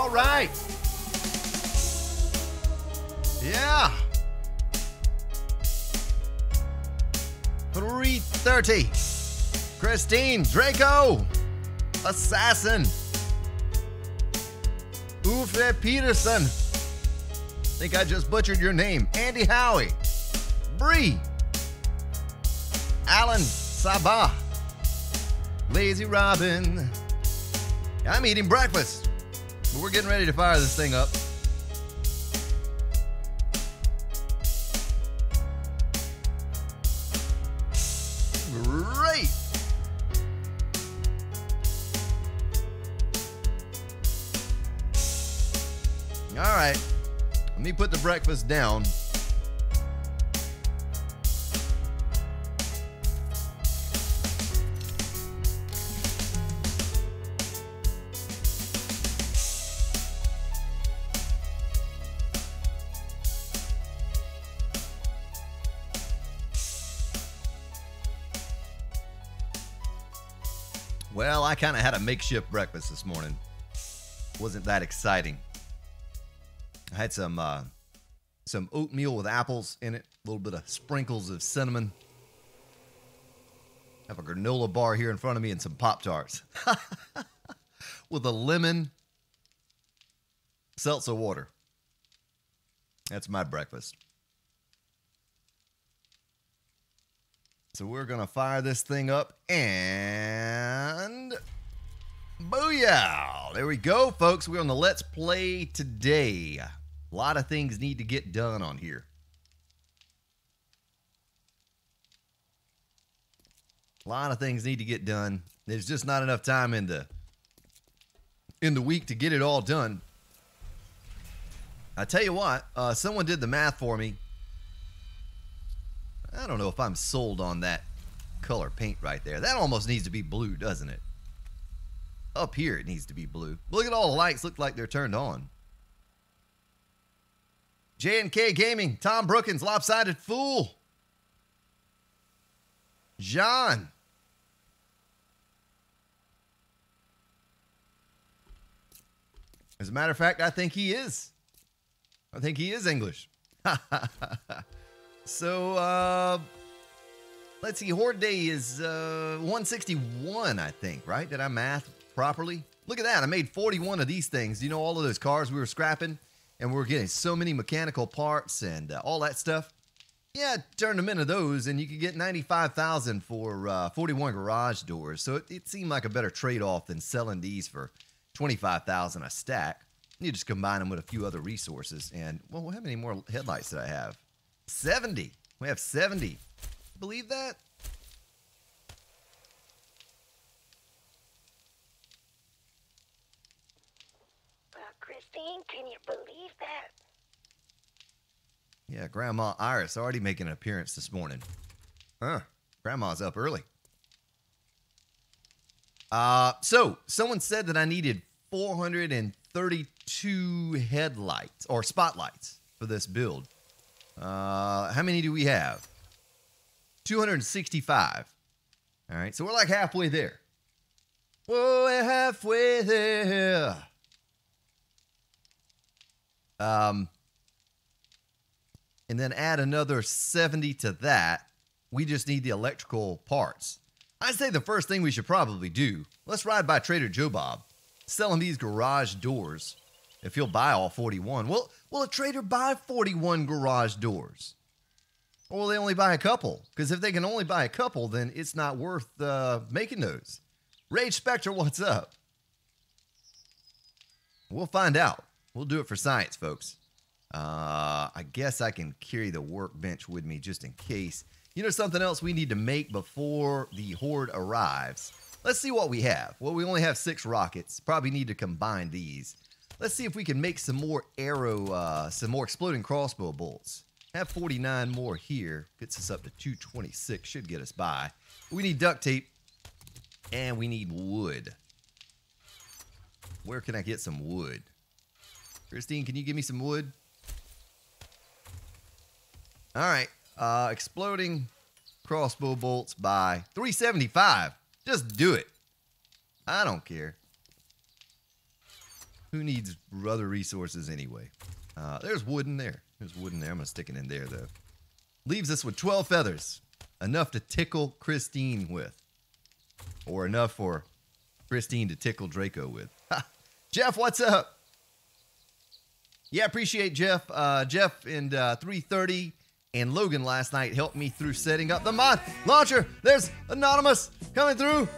All right. Yeah. 330. Christine, Draco, Assassin, Uffe Peterson. Think I just butchered your name. Andy Howie, Bree, Alan Sabah, Lazy Robin. I'm eating breakfast, but we're getting ready to fire this thing up. Great. All right, let me put the breakfast down. Well, I kind of had a makeshift breakfast this morning. Wasn't that exciting. I had some oatmeal with apples in it, a little bit of sprinkles of cinnamon. I have a granola bar here in front of me and some Pop-Tarts with a lemon seltzer water. That's my breakfast. So we're going to fire this thing up and booyah! There we go, folks. We're on the Let's Play today. A lot of things need to get done on here. A lot of things need to get done. There's just not enough time in the week to get it all done. I tell you what, someone did the math for me. I don't know if I'm sold on that color paint right there. That almost needs to be blue, doesn't it? Up here, it needs to be blue. Look at all the lights. Look like they're turned on. J&K Gaming, Tom Brookins, Lopsided Fool. John. As a matter of fact, I think he is. I think he is English. So, let's see. Horde Day is 161, I think, right? Did I math properly? Look at that. I made 41 of these things. You know, all of those cars we were scrapping, and we were getting so many mechanical parts and all that stuff. Yeah, turn them into those, and you could get 95,000 for 41 garage doors. So it seemed like a better trade-off than selling these for 25,000 a stack. You just combine them with a few other resources. And, well, how many more headlights did I have? 70. We have 70. Believe that? Christine, can you believe that? Yeah, Grandma Iris already making an appearance this morning. Huh. Grandma's up early. So, someone said that I needed 432 headlights, or spotlights, for this build. How many do we have? 265. All right, so we're like halfway there. Whoa, we're halfway there. And then add another 70 to that. We just need the electrical parts. I'd say the first thing we should probably do, let's ride by Trader Joe Bob, sell him these garage doors. If he'll buy all 41. Will a trader buy 41 garage doors? Or will they only buy a couple? Because if they can only buy a couple, then it's not worth making those. Rage Spectre, what's up? We'll find out. We'll do it for science, folks. I guess I can carry the workbench with me just in case. You know something else we need to make before the Horde arrives? Let's see what we have. Well, we only have 6 rockets. Probably need to combine these. Let's see if we can make some more some more exploding crossbow bolts. Have 49 more here. Gets us up to 226. Should get us by. We need duct tape. And we need wood. Where can I get some wood? Christine, can you give me some wood? All right. Exploding crossbow bolts by 375. Just do it. I don't care. Who needs other resources anyway? There's wood in there. There's wood in there. I'm going to stick it in there, though. Leaves us with 12 feathers. Enough to tickle Christine with. Or enough for Christine to tickle Draco with. Ha! Jeff, what's up? Yeah, appreciate Jeff. Jeff and 330 and Logan last night helped me through setting up the mod launcher. There's Anonymous coming through.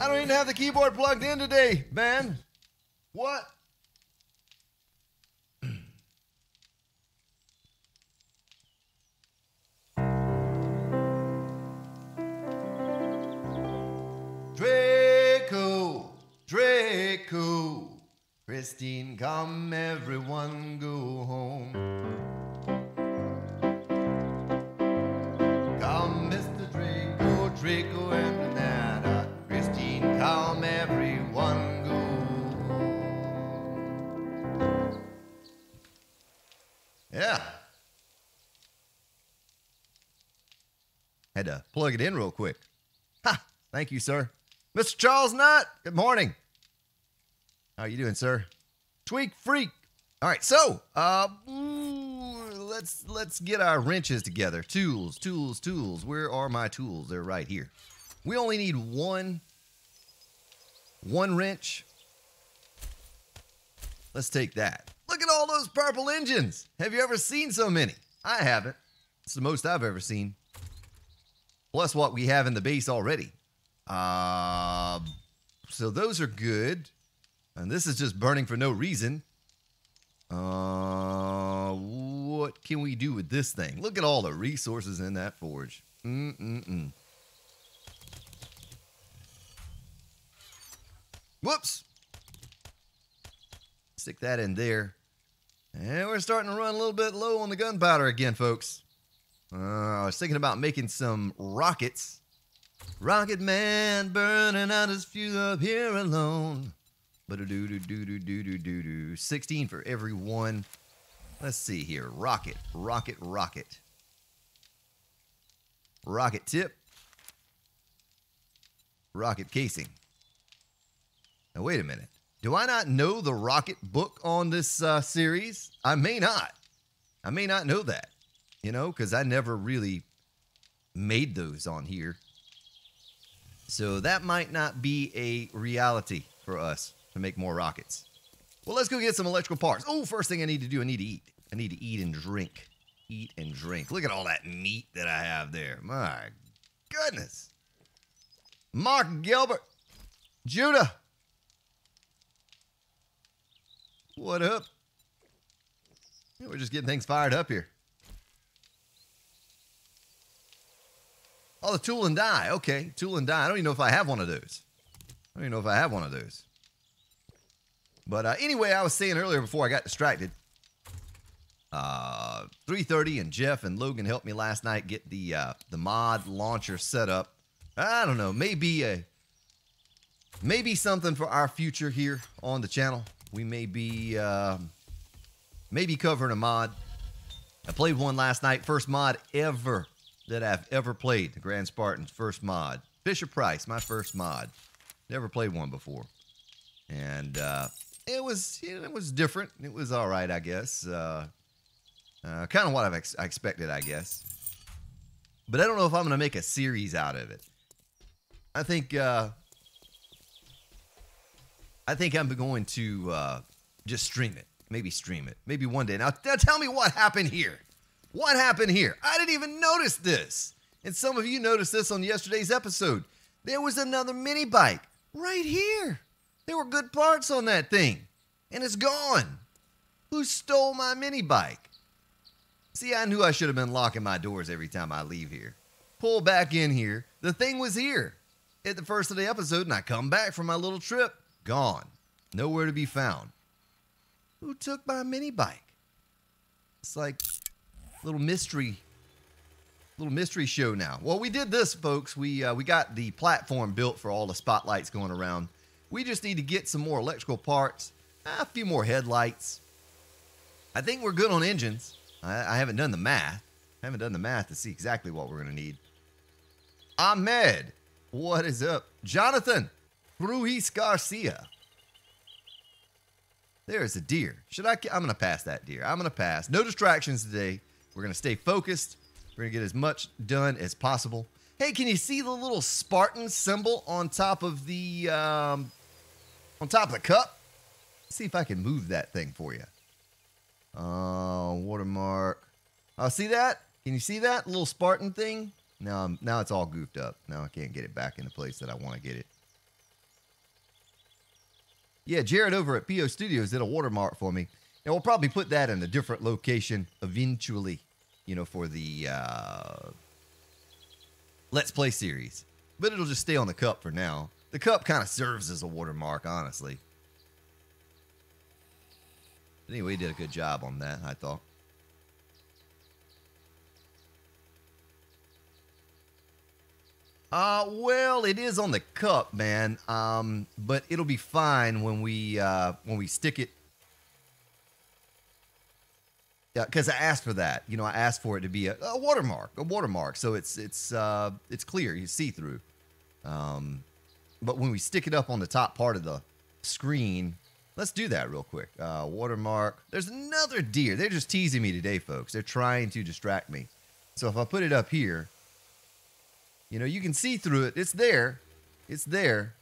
I don't even have the keyboard plugged in today, man. What? Draco, Draco, Christine, come, everyone go home. Come, Mr. Draco, Draco and Banana, Christine, come, everyone go home. Yeah. Had to plug it in real quick. Ha! Thank you, sir. Mr. Charles Nutt, good morning. How are you doing, sir? Tweak Freak. All right, so let's get our wrenches together. Tools. Where are my tools? They're right here. We only need one wrench. Let's take that. Look at all those purple engines. Have you ever seen so many? I haven't. It's the most I've ever seen. Plus what we have in the base already. So those are good. And this is just burning for no reason. What can we do with this thing? Look at all the resources in that forge. Whoops. Stick that in there. And we're starting to run a little bit low on the gunpowder again, folks. I was thinking about making some rockets. Rocket Man burning out his fuse up here alone. But 16 for every one. Let's see here. Rocket. Rocket tip. Rocket casing. Now, wait a minute. Do I not know the rocket book on this series? I may not. I may not know that. You know, because I never really made those on here. So that might not be a reality for us to make more rockets. Well, let's go get some electrical parts. Oh, first thing I need to do, I need to eat. I need to eat and drink. Eat and drink. Look at all that meat that I have there. My goodness. Mark Gilbert. Judah. What up? Yeah, we're just getting things fired up here. Oh, the tool and die. Okay, tool and die. I don't even know if I have one of those. But anyway, I was saying earlier before I got distracted, 330 and Jeff and Logan helped me last night get the mod launcher set up. I don't know, maybe something for our future here on the channel. We may be maybe covering a mod. I played one last night, first mod ever that I've ever played, the Grand Spartan's first mod. Fisher Price, my first mod. Never played one before. And it was different. It was all right, I guess. Kind of what I expected, I guess. But I don't know if I'm going to make a series out of it. I think I'm going to just stream it. Maybe stream it. Maybe one day. Now tell me what happened here. What happened here? I didn't even notice this. And some of you noticed this on yesterday's episode. There was another mini bike right here. There were good parts on that thing. And it's gone. Who stole my mini bike? See, I knew I should have been locking my doors every time I leave here. Pull back in here. The thing was here at the first of the episode, and I come back from my little trip. Gone. Nowhere to be found. Who took my mini bike? It's like little mystery show now. Well, we did this, folks. We got the platform built for all the spotlights going around. We just need to get some more electrical parts, a few more headlights. I think we're good on engines. I haven't done the math. To see exactly what we're going to need. Ahmed, what is up? Jonathan, Ruiz Garcia. There's a deer. I'm going to pass that deer. I'm going to pass. No distractions today. We're going to stay focused. We're going to get as much done as possible. Hey, can you see the little Spartan symbol on top of the cup? Let's see if I can move that thing for you. Watermark. Oh, see that? Can you see that little Spartan thing? Now it's all goofed up. Now I can't get it back in the place that I want to get it. Yeah, Jared over at PO Studios did a watermark for me. And we'll probably put that in a different location eventually, you know, for the Let's Play series. But it'll just stay on the cup for now. The cup kind of serves as a watermark, honestly. But anyway, he did a good job on that, I thought. Well, it is on the cup, man. But it'll be fine when we stick it. Yeah, because I asked for that. You know, I asked for it to be a watermark. So it's clear, you see through. But when we stick it up on the top part of the screen, let's do that real quick. Watermark. There's another deer. They're just teasing me today, folks. They're trying to distract me. So if I put it up here, you know, you can see through it. It's there. It's there.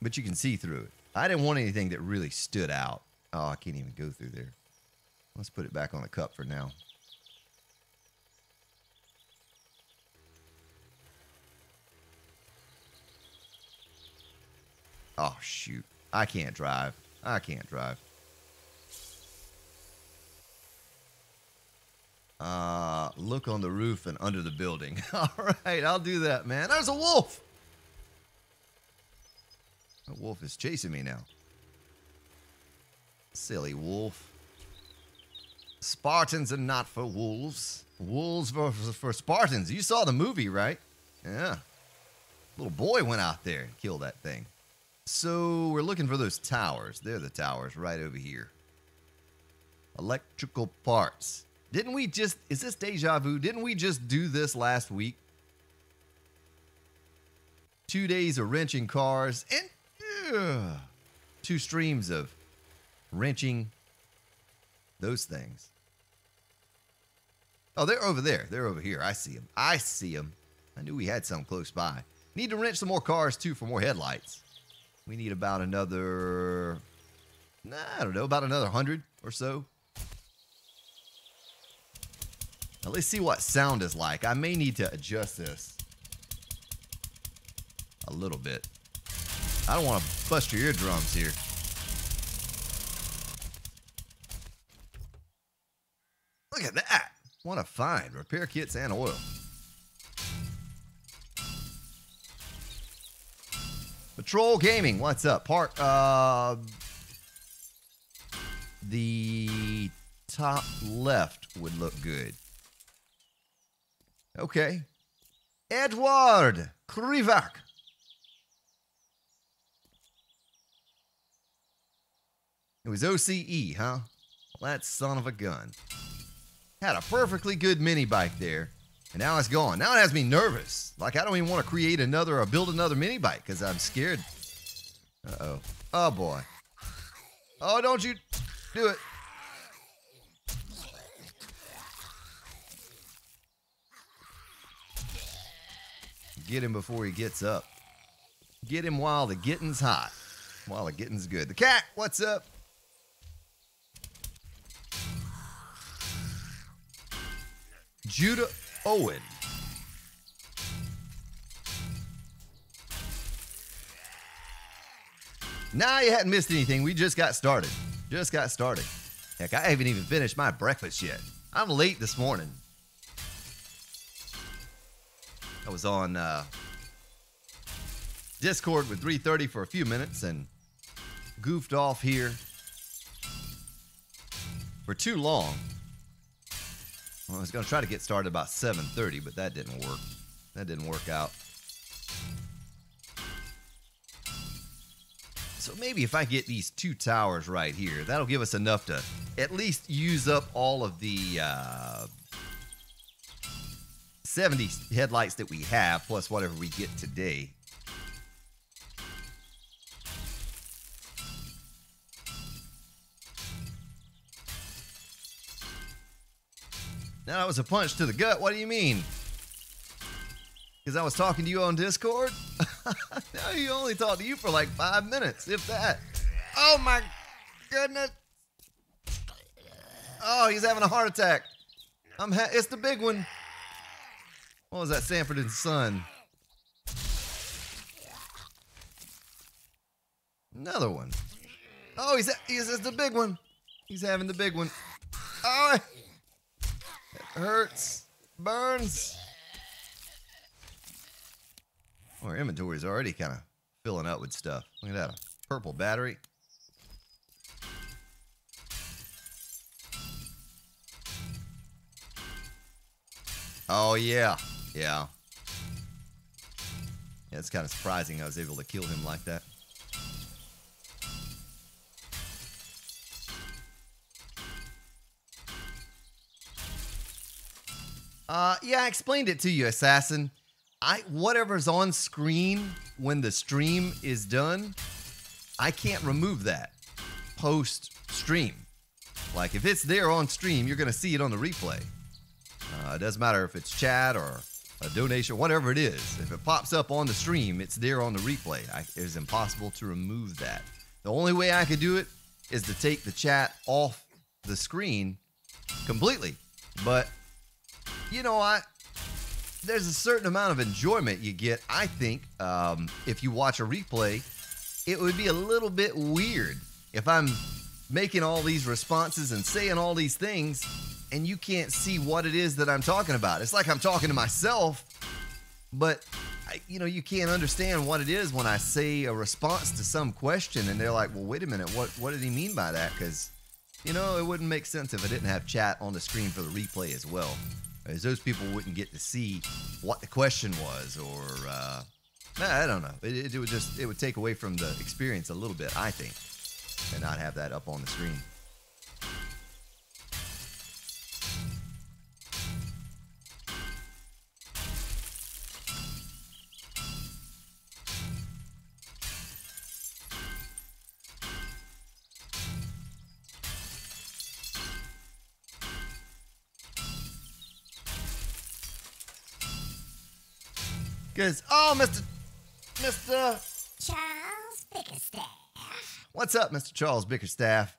But you can see through it. I didn't want anything that really stood out. Oh, I can't even go through there. Let's put it back on the cup for now. Oh, shoot. I can't drive. I can't drive. Look on the roof and under the building. All right, I'll do that, man. There's a wolf. The wolf is chasing me now. Silly wolf. Spartans are not for wolves. Wolves for Spartans. You saw the movie, right? Yeah. Little boy went out there and killed that thing. So we're looking for those towers. They're the towers right over here. Electrical parts. Didn't we just, is this deja vu? Didn't we just do this last week? 2 days of wrenching cars and 2 streams of wrenching those things. Oh, they're over there. They're over here. I see them. I see them. I knew we had some close by. Need to wrench some more cars, too, for more headlights. We need about another, I don't know, about another 100 or so. Now, let's see what sound is like. I may need to adjust this a little bit. I don't want to bust your eardrums here. Look at that. What a find. Repair kits and oil. Patrol Gaming, what's up? The top left would look good. Okay. Edward Krivak. It was OCE, huh? Well, that son of a gun. Had a perfectly good mini bike there, and now it's gone. Now it has me nervous. Like, I don't even want to create another or build another mini bike because I'm scared. Uh-oh. Oh, boy. Oh, don't you do it. Get him before he gets up. Get him while the getting's hot. While the getting's good. The cat, what's up? Judah Owen. Nah, you hadn't missed anything. We just got started. Just got started. Heck, I haven't even finished my breakfast yet. I'm late this morning. I was on Discord with 330 for a few minutes and goofed off here for too long. Well, I was going to try to get started about 7:30, but that didn't work. That didn't work out. So maybe if I get these 2 towers right here, that'll give us enough to at least use up all of the 70 headlights that we have, plus whatever we get today. That was a punch to the gut. What do you mean? Because I was talking to you on Discord? No, you only talked to you for like 5 minutes, if that. Oh my goodness. Oh, he's having a heart attack. It's the big one. What was that, Sanford and Son? Another one. Oh, he's the big one. He's having the big one. Oh, it hurts. Burns. Our inventory is already kind of filling up with stuff. Look at that, a purple battery. Oh, yeah. Yeah. Yeah, it's kind of surprising I was able to kill him like that. Yeah, I explained it to you, Assassin. Whatever's on screen when the stream is done, I can't remove that post-stream. Like, if it's there on stream, you're going to see it on the replay. It doesn't matter if it's chat or a donation, whatever it is. If it pops up on the stream, it's there on the replay. It is impossible to remove that. The only way I could do it is to take the chat off the screen completely. But, you know, there's a certain amount of enjoyment you get, I think, if you watch a replay. It would be a little bit weird if I'm making all these responses and saying all these things and you can't see what it is that I'm talking about. It's like I'm talking to myself, but you can't understand what it is when I say a response to some question and they're like, well, wait a minute, what did he mean by that? Because, it wouldn't make sense if I didn't have chat on the screen for the replay as well. As those people wouldn't get to see what the question was, or I don't know. It would take away from the experience a little bit, I think, and not have that up on the screen. Because, oh, Mr. Charles Bickerstaff. What's up, Mr. Charles Bickerstaff?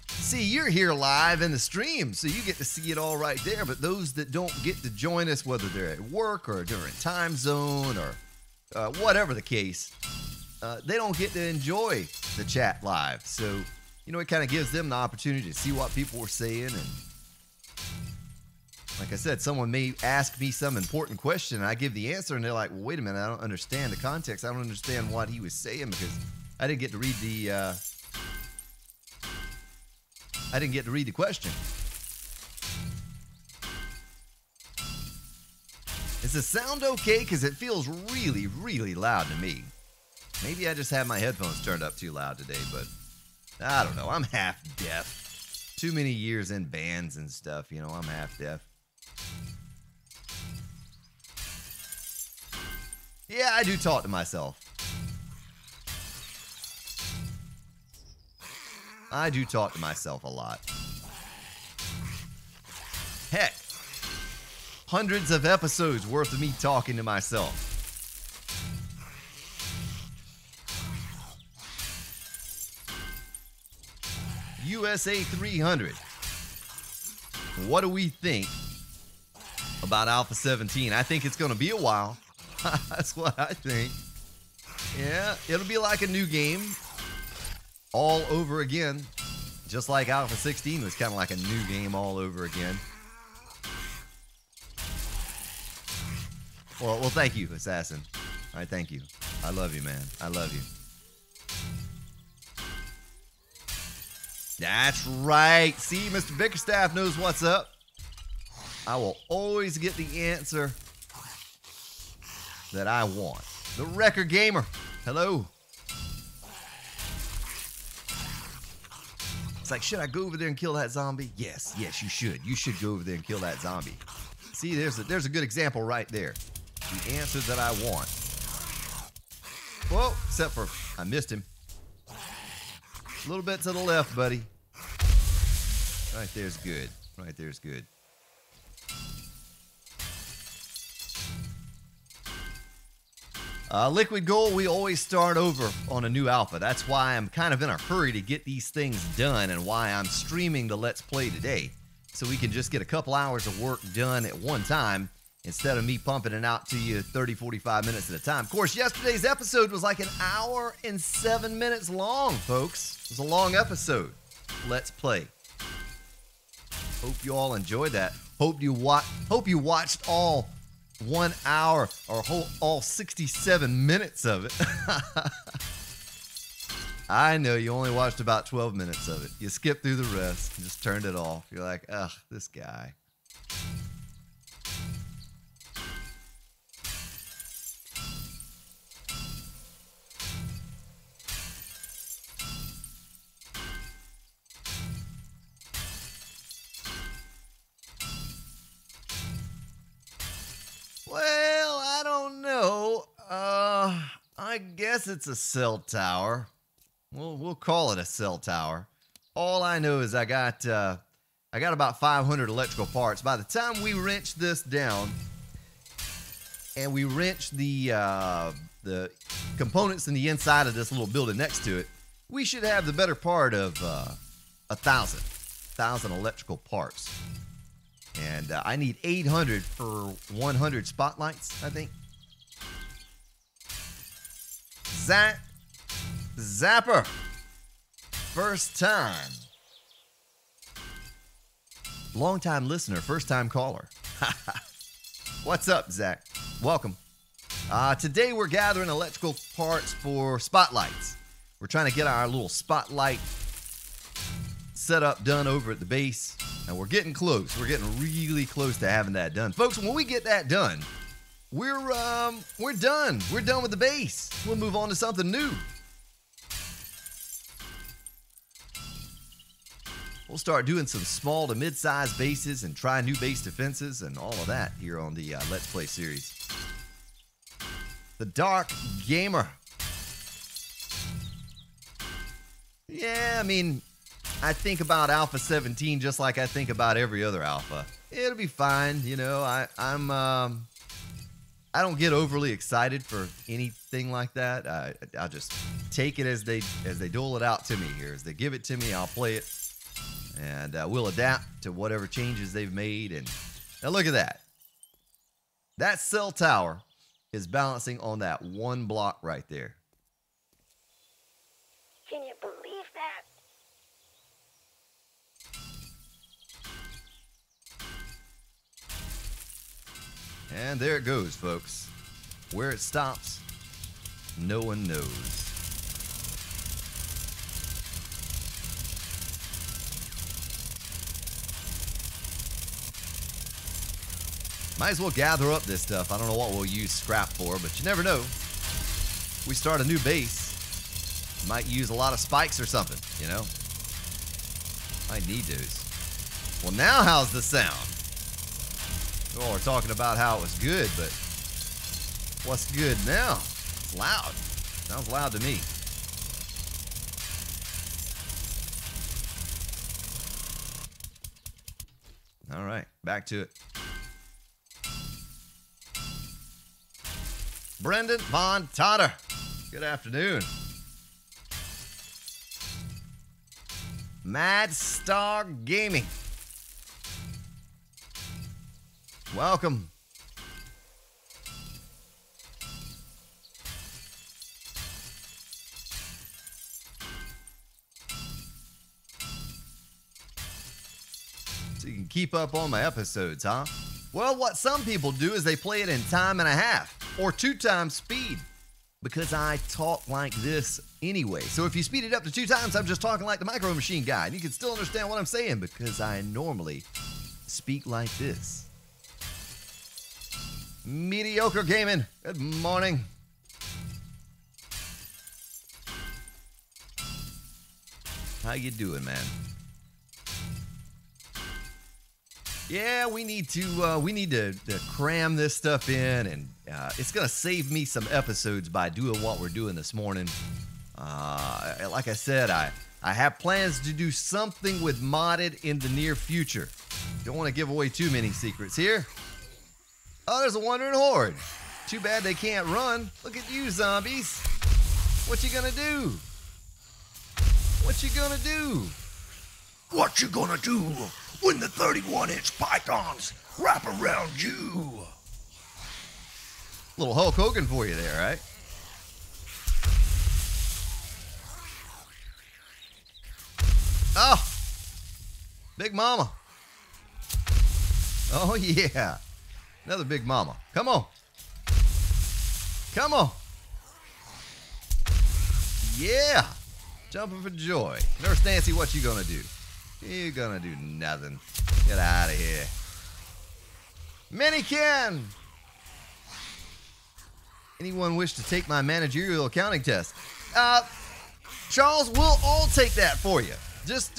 See, you're here live in the stream, so you get to see it all right there. But those that don't get to join us, whether they're at work or during time zone or whatever the case, they don't get to enjoy the chat live. So, it kind of gives them the opportunity to see what people were saying. And like I said, someone may ask me some important question, and I give the answer, and they're like, well, wait a minute, I don't understand the context. I don't understand what he was saying because I didn't get to read the question. Is the sound okay? Because it feels really, really loud to me. Maybe I just have my headphones turned up too loud today, but I don't know. I'm half deaf. Too many years in bands and stuff, I'm half deaf. Yeah, I do talk to myself. I do talk to myself a lot. Heck, hundreds of episodes worth of me talking to myself. USA 300. What do we think about Alpha 17? I think it's going to be a while. That's what I think. Yeah, it'll be like a new game all over again. Just like Alpha 16 was kind of like a new game all over again. Well, thank you, Assassin. All right, thank you. I love you, man. I love you. That's right. See, Mr. Bickerstaff knows what's up. I will always get the answer that I want. The Record Gamer. Hello. It's like, should I go over there and kill that zombie? Yes, you should. You should go over there and kill that zombie. See, there's a good example right there. The answer that I want. Whoa, except for I missed him. A little bit to the left, buddy. Right there's good. Right there's good. Liquid Gold, we always start over on a new alpha. That's why I'm kind of in a hurry to get these things done and why I'm streaming the Let's Play today. So we can just get a couple hours of work done at one time instead of me pumping it out to you 30, 45 minutes at a time. Of course, yesterday's episode was like 1 hour and 7 minutes long, folks. It was a long episode. Let's Play. Hope you all enjoyed that. Hope you watched all 1 hour or all 67 minutes of it. I know you only watched about 12 minutes of it. You skipped through the rest and just turned it off. You're like, ugh, this guy. Well, I don't know. I guess it's a cell tower. We'll call it a cell tower. All I know is I got about 500 electrical parts. By the time we wrench this down and we wrench the components in the inside of this little building next to it, we should have the better part of 1,000 electrical parts. And I need 800 for 100 spotlights, I think. Zapper. First time. Long time listener, first time caller. What's up, Zach? Welcome. Today we're gathering electrical parts for spotlights. We're trying to get our little spotlight setup done over at the base. And we're getting close. We're getting really close to having that done. Folks, when we get that done, we're done. We're done with the base. We'll move on to something new. We'll start doing some small to mid-sized bases and try new base defenses and all of that here on the Let's Play series. The Dark Gamer. Yeah, I mean, I think about Alpha 17 just like I think about every other Alpha. It'll be fine, you know. I don't get overly excited for anything like that. I'll just take it as they dole it out to me here. As they give it to me, I'll play it, and we'll adapt to whatever changes they've made. And now look at that. That cell tower is balancing on that one block right there. Can you believe that? And there it goes, folks. Where it stops, no one knows. Might as well gather up this stuff. I don't know what we'll use scrap for, but you never know. We start a new base. Might use a lot of spikes or something, you know? Might need those. Well, now how's the sound? Oh, we're talking about how it was good, but what's good now? It's loud. Sounds loud to me. All right, back to it. Brendan Von Totter. Good afternoon. Mad Star Gaming. Welcome. So you can keep up on my episodes, huh? Well, what some people do is they play it in time and a half or 2 times speed because I talk like this anyway. So if you speed it up to 2 times, I'm just talking like the Micro Machine guy, and you can still understand what I'm saying because I normally speak like this. Mediocre Gaming, good morning. How you doing, man? Yeah, we need to cram this stuff in, and it's gonna save me some episodes by doing what we're doing this morning. Like I said, I have plans to do something with modded in the near future. Don't want to give away too many secrets here. Oh, there's a wandering horde. Too bad they can't run. Look at you, zombies. What you gonna do? What you gonna do? What you gonna do when the 31-inch pythons wrap around you? Little Hulk Hogan for you there, right? Oh, Big Mama. Oh, yeah. Another Big Mama. Come on. Come on. Yeah. Jumping for joy. Nurse Nancy, what you gonna do? You gonna do nothing. Get out of here. Minican. Anyone wish to take my managerial accounting test? Charles, we'll all take that for you. Just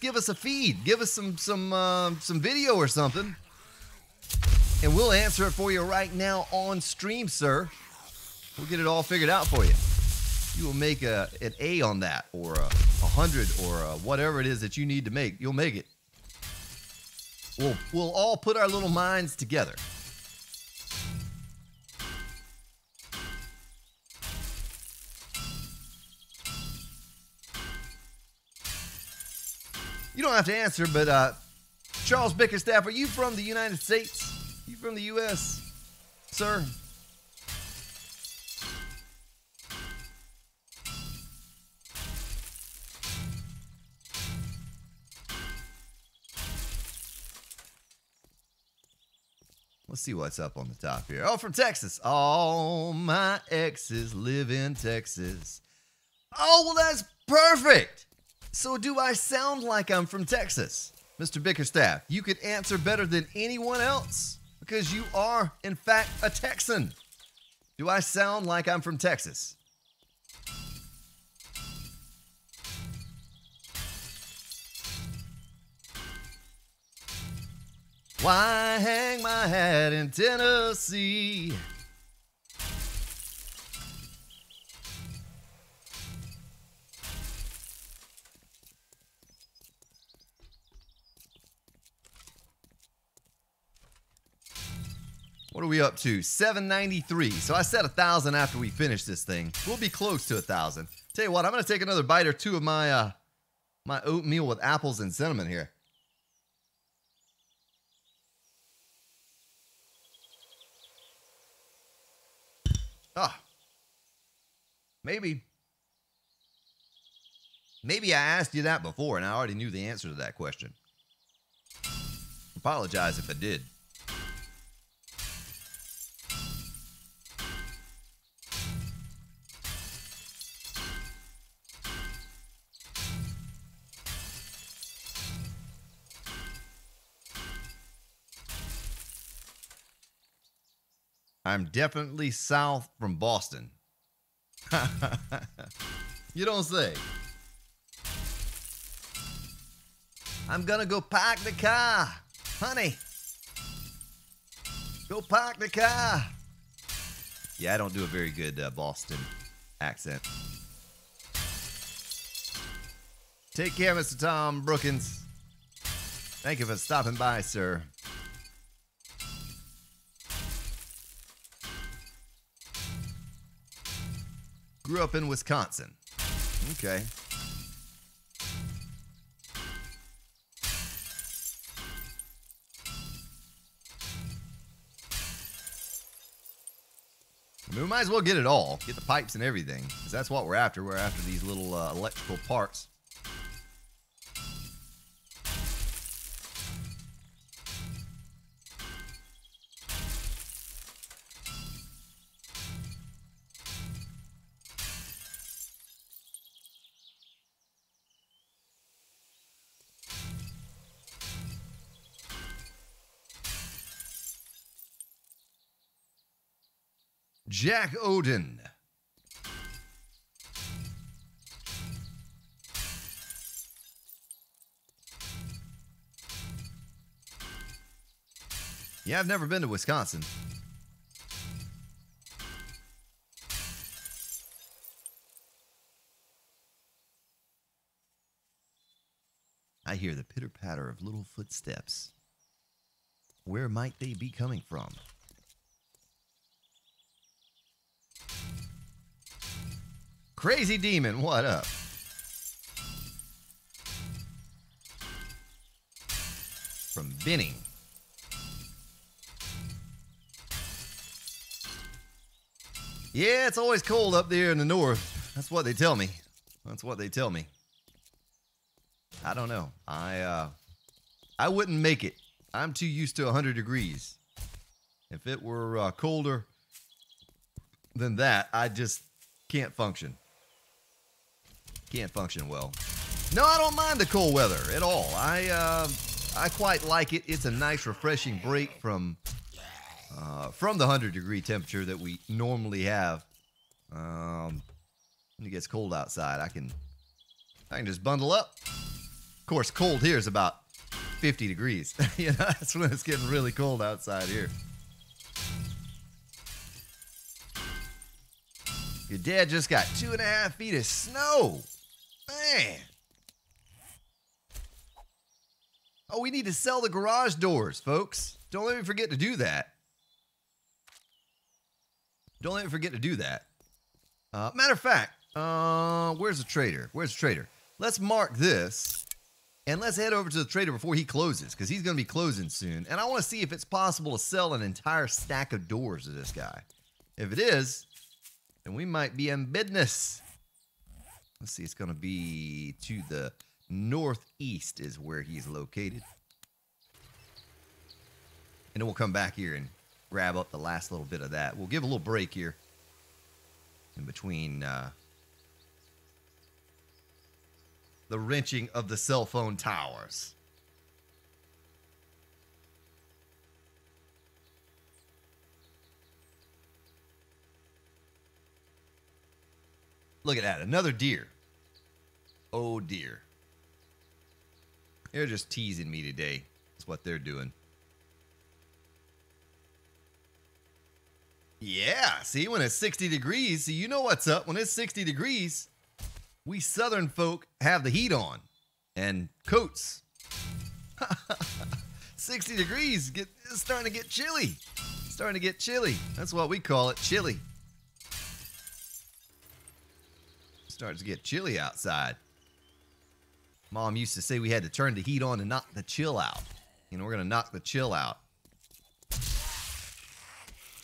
give us a feed. Give us some video or something, and we'll answer it for you right now on stream, sir. We'll get it all figured out for you. You will make an A on that, or 100, or whatever it is that you need to make. You'll make it. We'll all put our little minds together. You don't have to answer, but Charles Bickerstaff, are you from the United States? You from the U.S., sir? Let's see what's up on the top here. Oh, from Texas. All my exes live in Texas. Oh, well, that's perfect. So do I sound like I'm from Texas? Mr. Bickerstaff, you could answer better than anyone else because you are, in fact, a Texan. Do I sound like I'm from Texas? Why hang my hat in Tennessee? What are we up to? 793. So I said 1,000 after we finish this thing. We'll be close to 1,000. Tell you what, I'm going to take another bite or two of my my oatmeal with apples and cinnamon here. Ah, maybe I asked you that before and I already knew the answer to that question. Apologize if I did. I'm definitely south from Boston. You don't say. I'm gonna go park the car. Honey, go park the car. Yeah, I don't do a very good Boston accent. Take care, Mr. Tom Brookins. Thank you for stopping by, sir. Grew up in Wisconsin. Okay. I mean, we might as well get it all. Get the pipes and everything. Because that's what we're after. We're after these little electrical parts. Jack Odin. Yeah, I've never been to Wisconsin. I hear the pitter-patter of little footsteps. Where might they be coming from? Crazy Demon, what up? From Benning. Yeah, it's always cold up there in the north. That's what they tell me. That's what they tell me. I don't know. I wouldn't make it. I'm too used to 100 degrees. If it were colder than that, I just can't function. Can't function well. No, I don't mind the cold weather at all. I quite like it. It's a nice, refreshing break from the 100-degree temperature that we normally have. When it gets cold outside, I can just bundle up. Of course, cold here is about 50 degrees. You know, that's when it's getting really cold outside here. Your dad just got 2.5 feet of snow. Man. Oh, we need to sell the garage doors, folks. Don't let me forget to do that. Don't let me forget to do that. Matter of fact, where's the trader? Where's the trader? Let's mark this, and let's head over to the trader before he closes, because he's going to be closing soon. And I want to see if it's possible to sell an entire stack of doors to this guy. If it is, then we might be in business. Let's see, it's going to be to the northeast is where he's located. And then we'll come back here and grab up the last little bit of that. We'll give a little break here in between the wrenching of the cell phone towers. Look at that, another deer. Oh dear. They're just teasing me today. That's what they're doing. Yeah, see, when it's 60 degrees, see, you know what's up. When it's 60 degrees, we southern folk have the heat on and coats. 60 degrees, it's starting to get chilly. It's starting to get chilly. That's what we call it, chilly. Starts to get chilly outside. Mom used to say we had to turn the heat on to knock the chill out. You know, we're going to knock the chill out.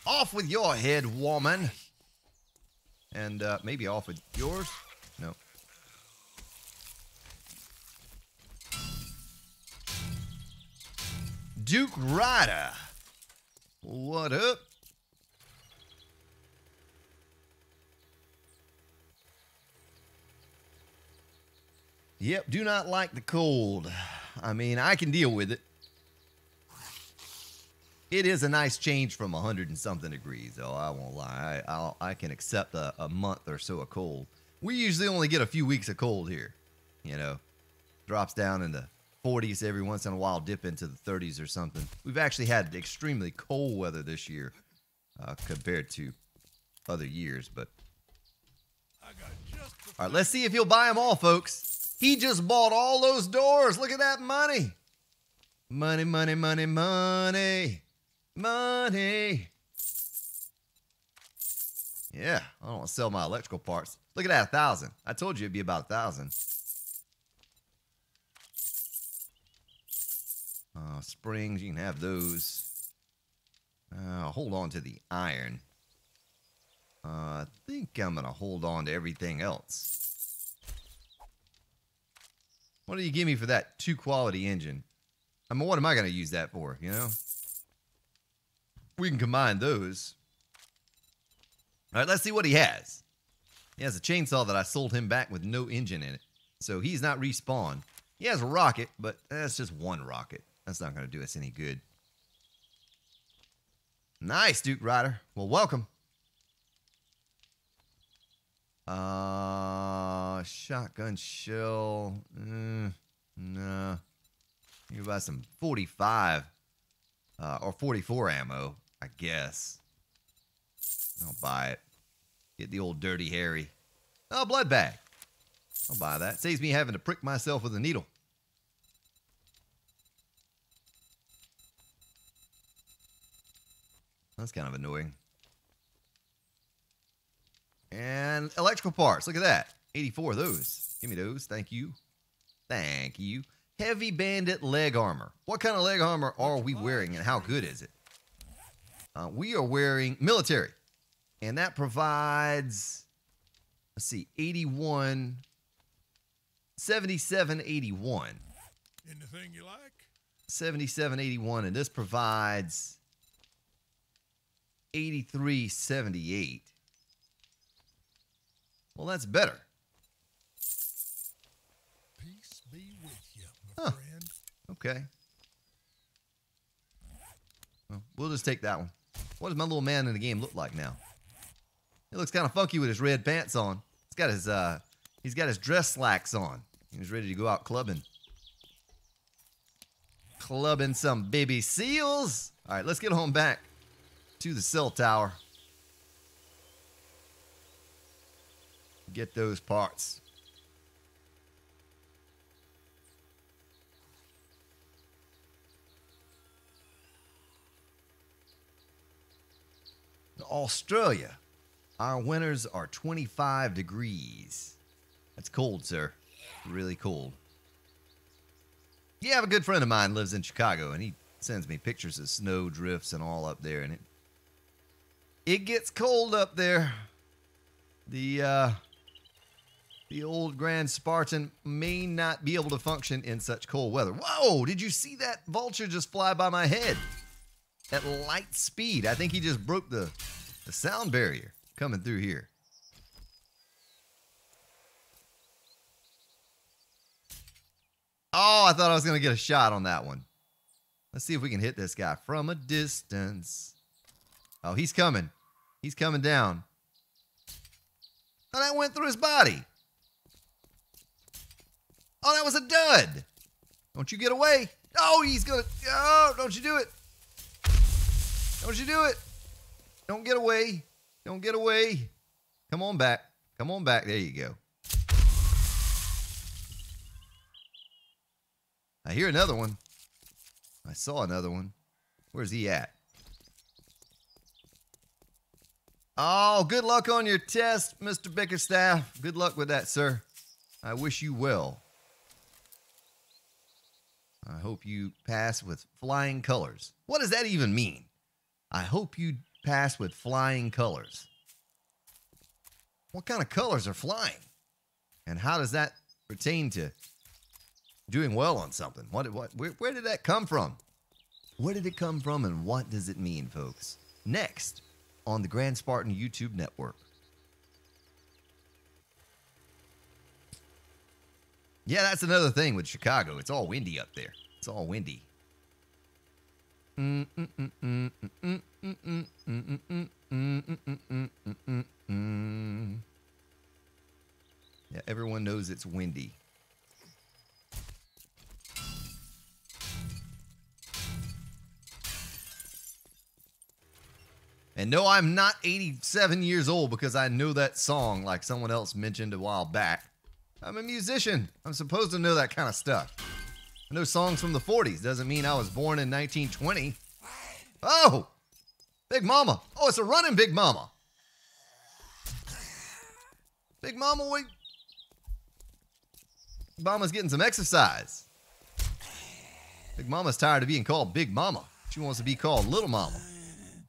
Off with your head, woman. And maybe off with yours? No. Duke Ryder. What up? Yep, do not like the cold. I mean, I can deal with it. It is a nice change from 100 and something degrees, though. I won't lie. I can accept a month or so of cold. We usually only get a few weeks of cold here. You know, drops down in the 40s every once in a while, dip into the 30s or something. We've actually had extremely cold weather this year compared to other years. But all right, let's see if he'll buy them all, folks. He just bought all those doors. Look at that money. Money, money, money, money. Money. Yeah, I don't want to sell my electrical parts. Look at that, 1,000. I told you it'd be about 1,000. Springs, you can have those. Hold on to the iron. I think I'm going to hold on to everything else. What do you give me for that 2-quality engine? I mean, what am I going to use that for, you know? We can combine those. All right, let's see what he has. He has a chainsaw that I sold him back with no engine in it. So he's not respawned. He has a rocket, but that's just one rocket. That's not going to do us any good. Nice, Duke Ryder. Well, welcome. Shotgun shell. No. You buy some 45 or 44 ammo, I guess. I'll buy it. Get the old Dirty Harry. Oh, blood bag. I'll buy that. Saves me having to prick myself with a needle. That's kind of annoying. And And electrical parts. Look at that. 84 of those. Give me those. Thank you. Thank you. Heavy Bandit leg armor. What kind of leg armor are we wearing and how good is it? We are wearing military. And that provides, let's see, 81, 7781. Anything you like? 7781, and this provides 8378. Well, that's better. Peace be with you, my friend. Okay. Well, we'll just take that one. What does my little man in the game look like now? He looks kind of funky with his red pants on. He's got his dress slacks on. He's ready to go out clubbing. Clubbing some baby seals. All right, let's get on back to the cell tower. Get those parts. Australia. Our winters are 25 degrees. That's cold, sir. Really cold. Yeah, I have a good friend of mine lives in Chicago, and he sends me pictures of snow drifts and all up there, and it gets cold up there. The old Grand Spartan may not be able to function in such cold weather. Whoa, did you see that vulture just fly by my head at light speed? I think he just broke the sound barrier coming through here. Oh, I thought I was going to get a shot on that one. Let's see if we can hit this guy from a distance. Oh, he's coming. He's coming down. Oh, that went through his body. Oh, that was a dud. Don't you get away. Oh, he's going to... Oh, don't you do it. Don't you do it. Don't get away. Don't get away. Come on back. Come on back. There you go. I hear another one. I saw another one. Where's he at? Oh, good luck on your test, Mr. Bickerstaff. Good luck with that, sir. I wish you well. I hope you pass with flying colors. What does that even mean? I hope you pass with flying colors. What kind of colors are flying? And how does that pertain to doing well on something? Where did that come from? Where did it come from and what does it mean, folks? Next on the Grand Spartan YouTube network. Yeah, that's another thing with Chicago. It's all windy up there. It's all windy. Yeah, everyone knows it's windy. And no, I'm not 87 years old because I know that song like someone else mentioned a while back. I'm a musician. I'm supposed to know that kind of stuff. I know songs from the 40s. Doesn't mean I was born in 1920. Oh! Big Mama. Oh, it's a running Big Mama. Big Mama, wait. Big Mama's getting some exercise. Big Mama's tired of being called Big Mama. She wants to be called Little Mama.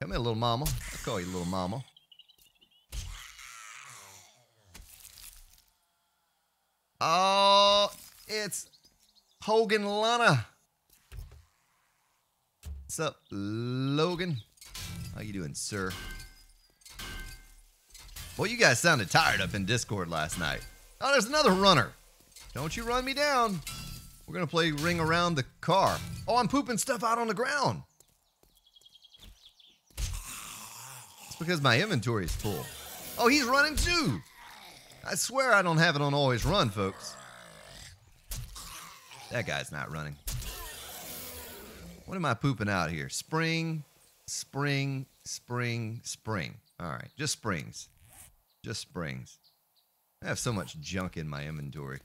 Come here, Little Mama. I'll call you Little Mama. Oh, it's Hogan Lana. What's up, Logan? How you doing, sir? Well, you guys sounded tired up in Discord last night. Oh, there's another runner. Don't you run me down. We're going to play Ring Around the Car. Oh, I'm pooping stuff out on the ground. It's because my inventory is full. Oh, he's running too. I swear I don't have it on always run, folks. That guy's not running. What am I pooping out here? Spring, spring, spring, spring. All right, just springs. Just springs. I have so much junk in my inventory.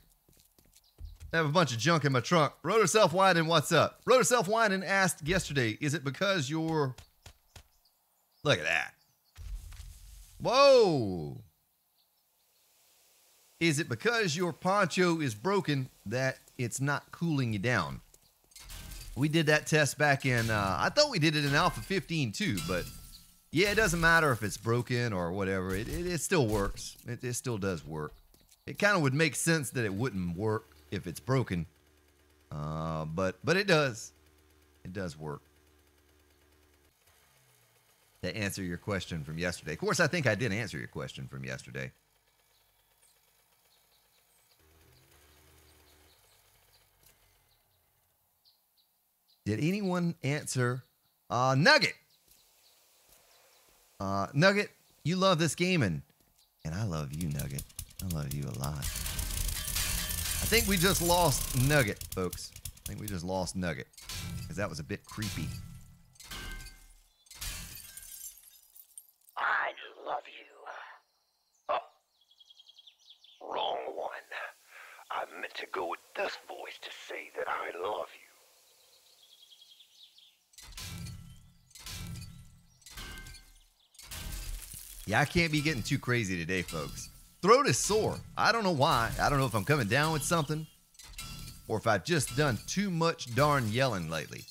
I have a bunch of junk in my trunk. Rotor Self-Winding, what's up? Rotor Self-Winding asked yesterday, is it because you're... Look at that. Whoa. is it because your poncho is broken that it's not cooling you down? We did that test back in, I thought we did it in Alpha 15 too, but yeah, it doesn't matter if it's broken or whatever. It still works. It still does work. It kind of would make sense that it wouldn't work if it's broken, but it does. It does work. To answer your question from yesterday. Of course, I think I did answer your question from yesterday. Did anyone answer Nugget? Nugget, you love this game, and I love you, Nugget. I love you a lot. I think we just lost Nugget, folks. I think we just lost Nugget, because that was a bit creepy. I love you. Oh, wrong one. I meant to go with this voice to say that I love you. Yeah, I can't be getting too crazy today, folks. Throat is sore. I don't know why. I don't know if I'm coming down with something or if I've just done too much darn yelling lately.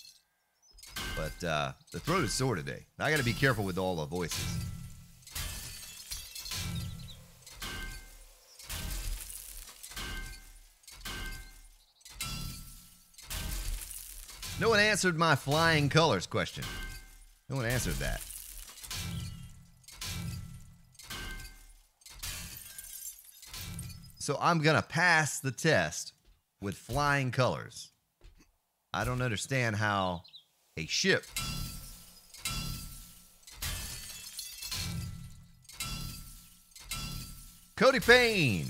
But the throat is sore today. I got to be careful with all the voices. No one answered my flying colors question. No one answered that. So I'm going to pass the test with flying colors. I don't understand how a ship Cody Payne.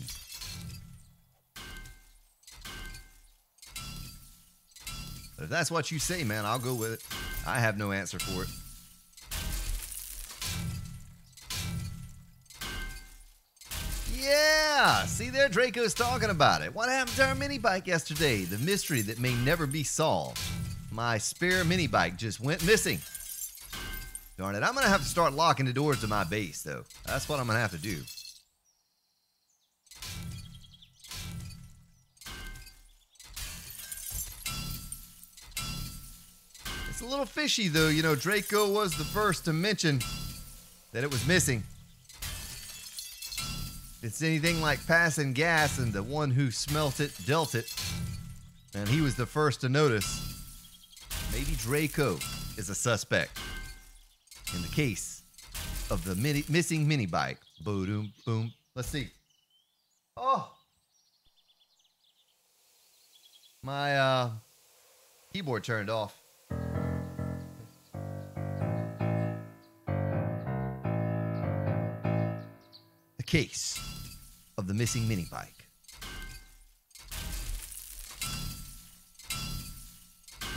But if that's what you say, man, I'll go with it. I have no answer for it. Yeah, see there, Draco's talking about it. What happened to our mini bike yesterday? The mystery that may never be solved. My spare mini bike just went missing. Darn it, I'm going to have to start locking the doors to my base, though. That's what I'm going to have to do. It's a little fishy, though. You know, Draco was the first to mention that it was missing. If it's anything like passing gas and the one who smelt it dealt it, and he was the first to notice, maybe Draco is a suspect in the case of the missing mini bike. Boom, boom. Let's see. Oh, my keyboard turned off. The case of the missing mini bike.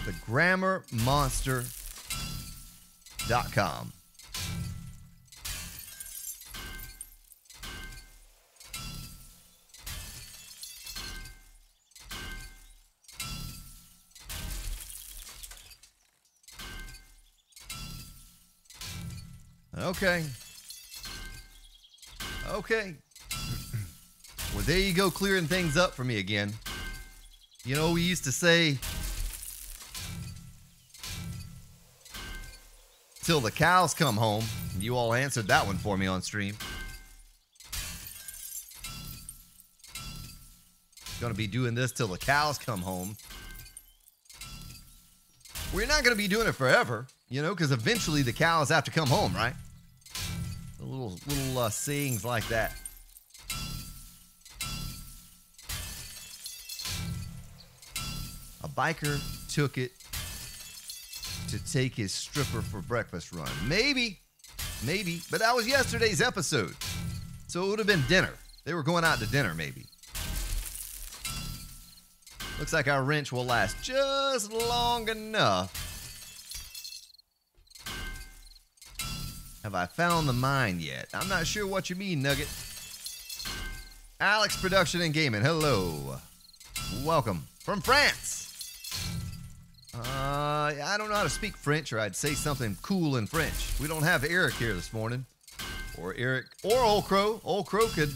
The grammarmonster.com. Okay. Okay. Well, there you go, clearing things up for me again. You know, we used to say, till the cows come home. You all answered that one for me on stream. Gonna be doing this till the cows come home. We're not gonna be doing it forever, you know, because eventually the cows have to come home, right? The little sayings like that. A biker took it to take his stripper for breakfast run. Maybe, but that was yesterday's episode. So it would have been dinner. They were going out to dinner, maybe. Looks like our wrench will last just long enough. Have I found the mine yet? I'm not sure what you mean, Nugget. Alex Production and Gaming, hello. Welcome from France. I don't know how to speak French, or I'd say something cool in French. We don't have Eric here this morning. Or Eric, or Old Crow. Old Crow could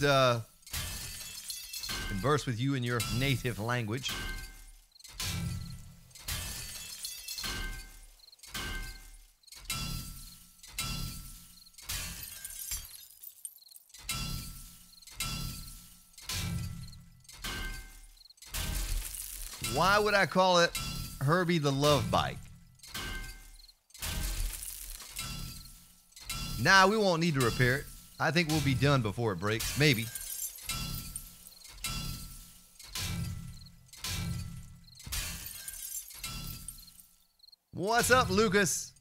converse with you in your native language. Why would I call it Herbie the Love Bike? Nah, we won't need to repair it. I think we'll be done before it breaks. Maybe. What's up, Lucas?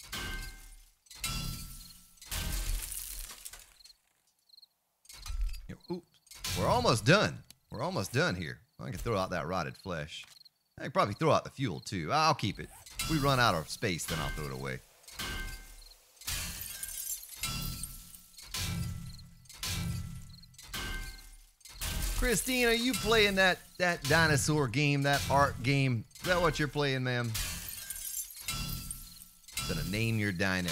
Ooh, we're almost done. We're almost done here. I can throw out that rotted flesh. I can probably throw out the fuel, too. I'll keep it. If we run out of space, then I'll throw it away. Christine, are you playing that dinosaur game, that art game? Is that what you're playing, ma'am? Gonna name your dino.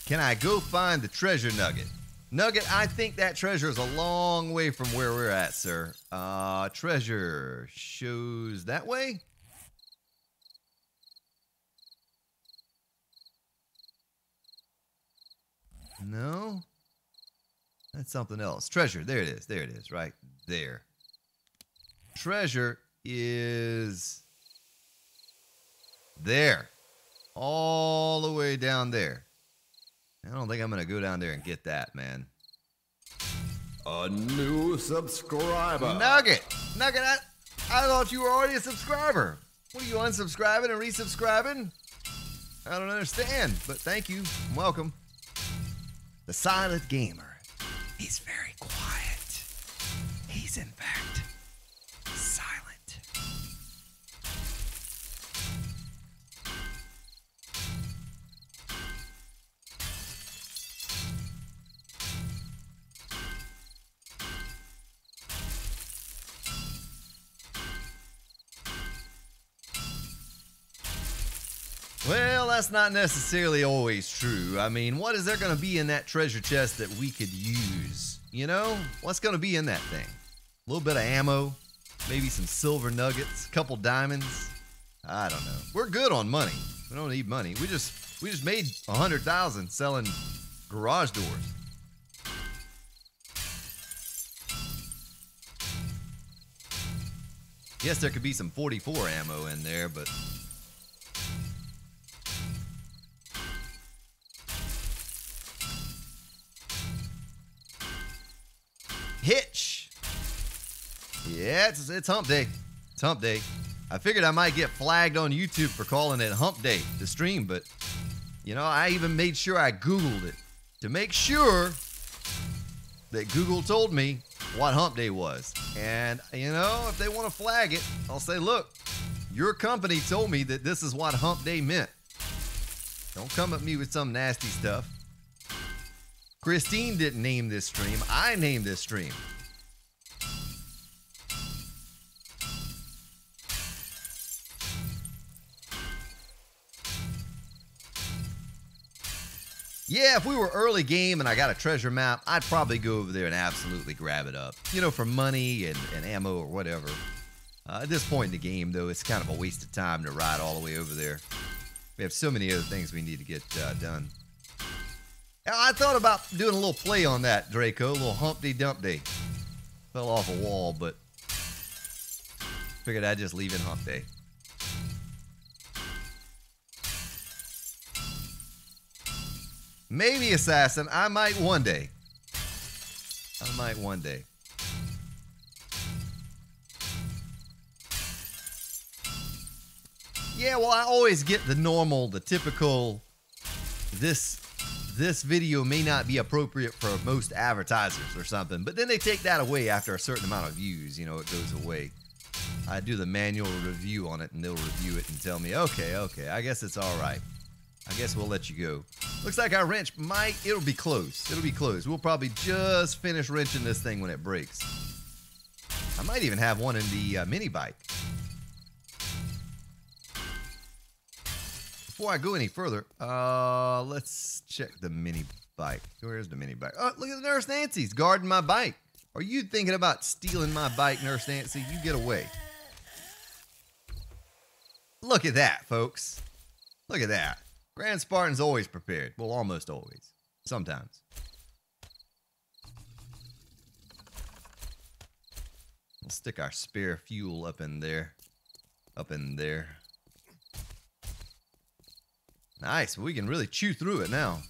Can I go find the treasure nugget? Nugget, I think that treasure is a long way from where we're at, sir. Treasure shows that way? No? That's something else. Treasure, there it is. There it is, right there. Treasure is there. All the way down there. I don't think I'm going to go down there and get that, man. A new subscriber. Nugget! Nugget, I thought you were already a subscriber. What are you, unsubscribing and resubscribing? I don't understand, but thank you. Welcome. The silent gamer. He's very quiet. He's, in fact, silent. Well, that's not necessarily always true. I mean, what is there going to be in that treasure chest that we could use? You know? What's going to be in that thing? A little bit of ammo, maybe some silver nuggets, a couple diamonds. I don't know. We're good on money. We don't need money. We just made 100,000 selling garage doors. Yes, there could be some 44 ammo in there, but Hitch. Yeah, it's hump day. It's hump day. I figured I might get flagged on YouTube for calling it hump day to stream, but, you know, I even made sure I Googled it to make sure that Google told me what hump day was. And, you know, if they want to flag it, I'll say, look, your company told me that this is what hump day meant. Don't come at me with some nasty stuff. Christine didn't name this stream. I named this stream. Yeah, if we were early game and I got a treasure map, I'd probably go over there and absolutely grab it up. You know, for money and ammo or whatever. At this point in the game, though, it's kind of a waste of time to ride all the way over there. We have so many other things we need to get done. I thought about doing a little play on that, Draco. A little Humpty Dumpty. Fell off a wall, but figured I'd just leave it hump day. Maybe, Assassin. I might one day. I might one day. Yeah, well, I always get the normal, the typical, this video may not be appropriate for most advertisers or something, but then they take that away after a certain amount of views. You know, it goes away. I do the manual review on it, and they'll review it and tell me, okay, I guess it's all right. I guess we'll let you go. Looks like our wrench it'll be close. It'll be close. We'll probably just finish wrenching this thing when it breaks. I might even have one in the mini bike. before I go any further, let's check the mini bike. Where's the mini bike? Oh, look at the Nurse Nancy's guarding my bike. Are you thinking about stealing my bike, Nurse Nancy? You get away. Look at that, folks. Look at that. Grand Spartan's always prepared. Well, almost always. Sometimes. We'll stick our spare fuel up in there. Up in there. Nice. We can really chew through it now.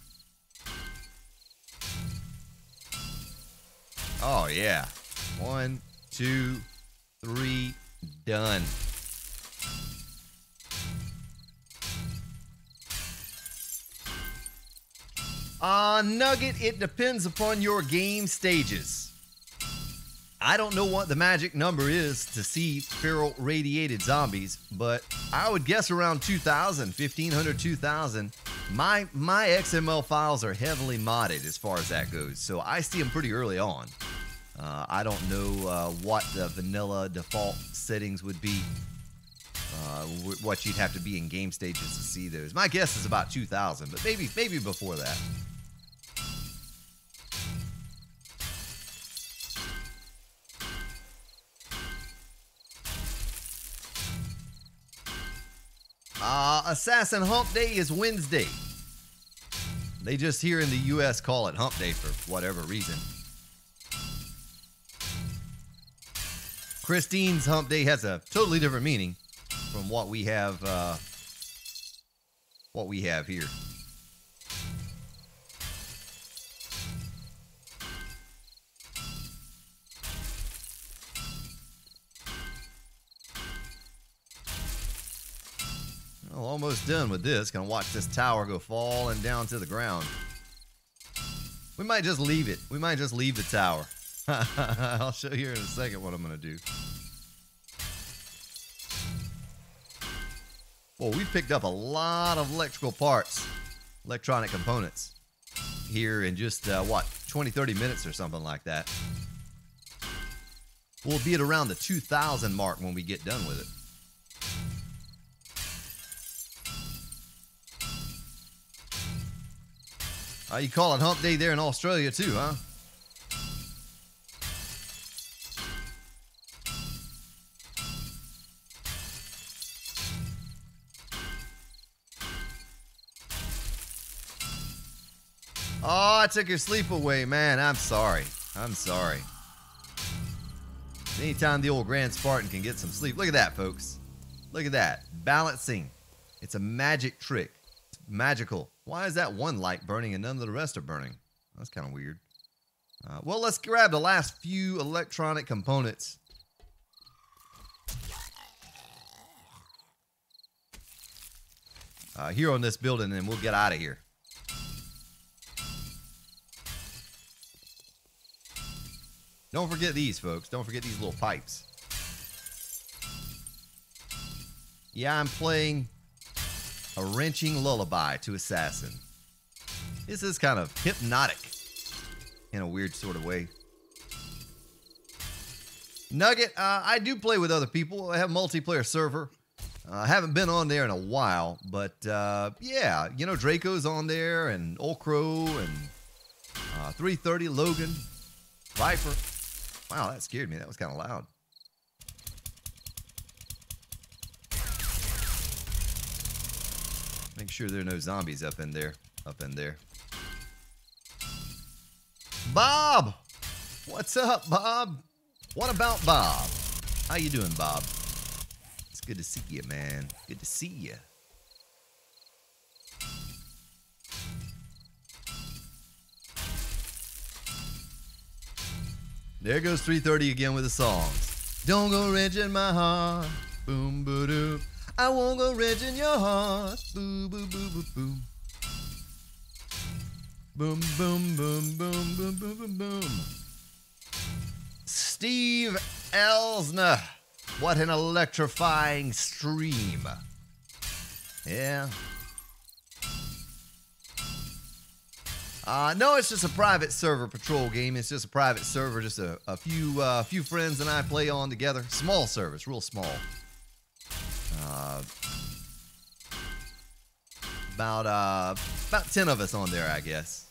Oh, yeah. 1, 2, 3, done. Nugget, it depends upon your game stages. I don't know what the magic number is to see feral radiated zombies, but I would guess around 2,000, 1,500, 2,000. My XML files are heavily modded as far as that goes, so I see them pretty early on. I don't know what the vanilla default settings would be, what you'd have to be in game stages to see those. My guess is about 2,000, but maybe before that. Assassin Hump Day is Wednesday. They just here in the US call it Hump Day for whatever reason. Christine's Hump Day has a totally different meaning from what we have here. Well, almost done with this. Gonna watch this tower go falling down to the ground. We might just leave it. We might just leave the tower. I'll show you in a second what I'm gonna do. Well, we picked up a lot of electrical parts, electronic components here in just, 20, 30 minutes or something like that. We'll be at around the 2,000 mark when we get done with it. You call it Hump Day there in Australia too, huh? Oh, I took your sleep away, man. I'm sorry. I'm sorry. Anytime the old Grand Spartan can get some sleep. Look at that, folks. Look at that. Balancing. It's a magic trick. It's magical. Why is that one light burning and none of the rest are burning? That's kind of weird. Well, let's grab the last few electronic components. Here on this building, and we'll get out of here. Don't forget these, folks. Don't forget these little pipes. Yeah, I'm playing a wrenching lullaby to Assassin. This is kind of hypnotic in a weird sort of way. Nugget, I do play with other people. I have a multiplayer server. I haven't been on there in a while, but yeah, you know, Draco's on there, and Old Crow, and 330 Logan, Viper. Wow, that scared me. That was kind of loud. Make sure there are no zombies up in there. Up in there. Bob! What's up, Bob? What about Bob? How you doing, Bob? It's good to see you, man. Good to see you. There goes 330 again with the songs. Don't go wrenching my heart. Boom, boo, doo. I won't go wrenching your heart. Boo, boo, boo, boo, boom. Boom, boom, boom, boom, boom, boom, boom, boom. Steve Elsner. What an electrifying stream. Yeah. No, it's just a private server patrol game. It's just a private server. Just a few friends and I play on together. Small server. It's real small. About 10 of us on there, I guess.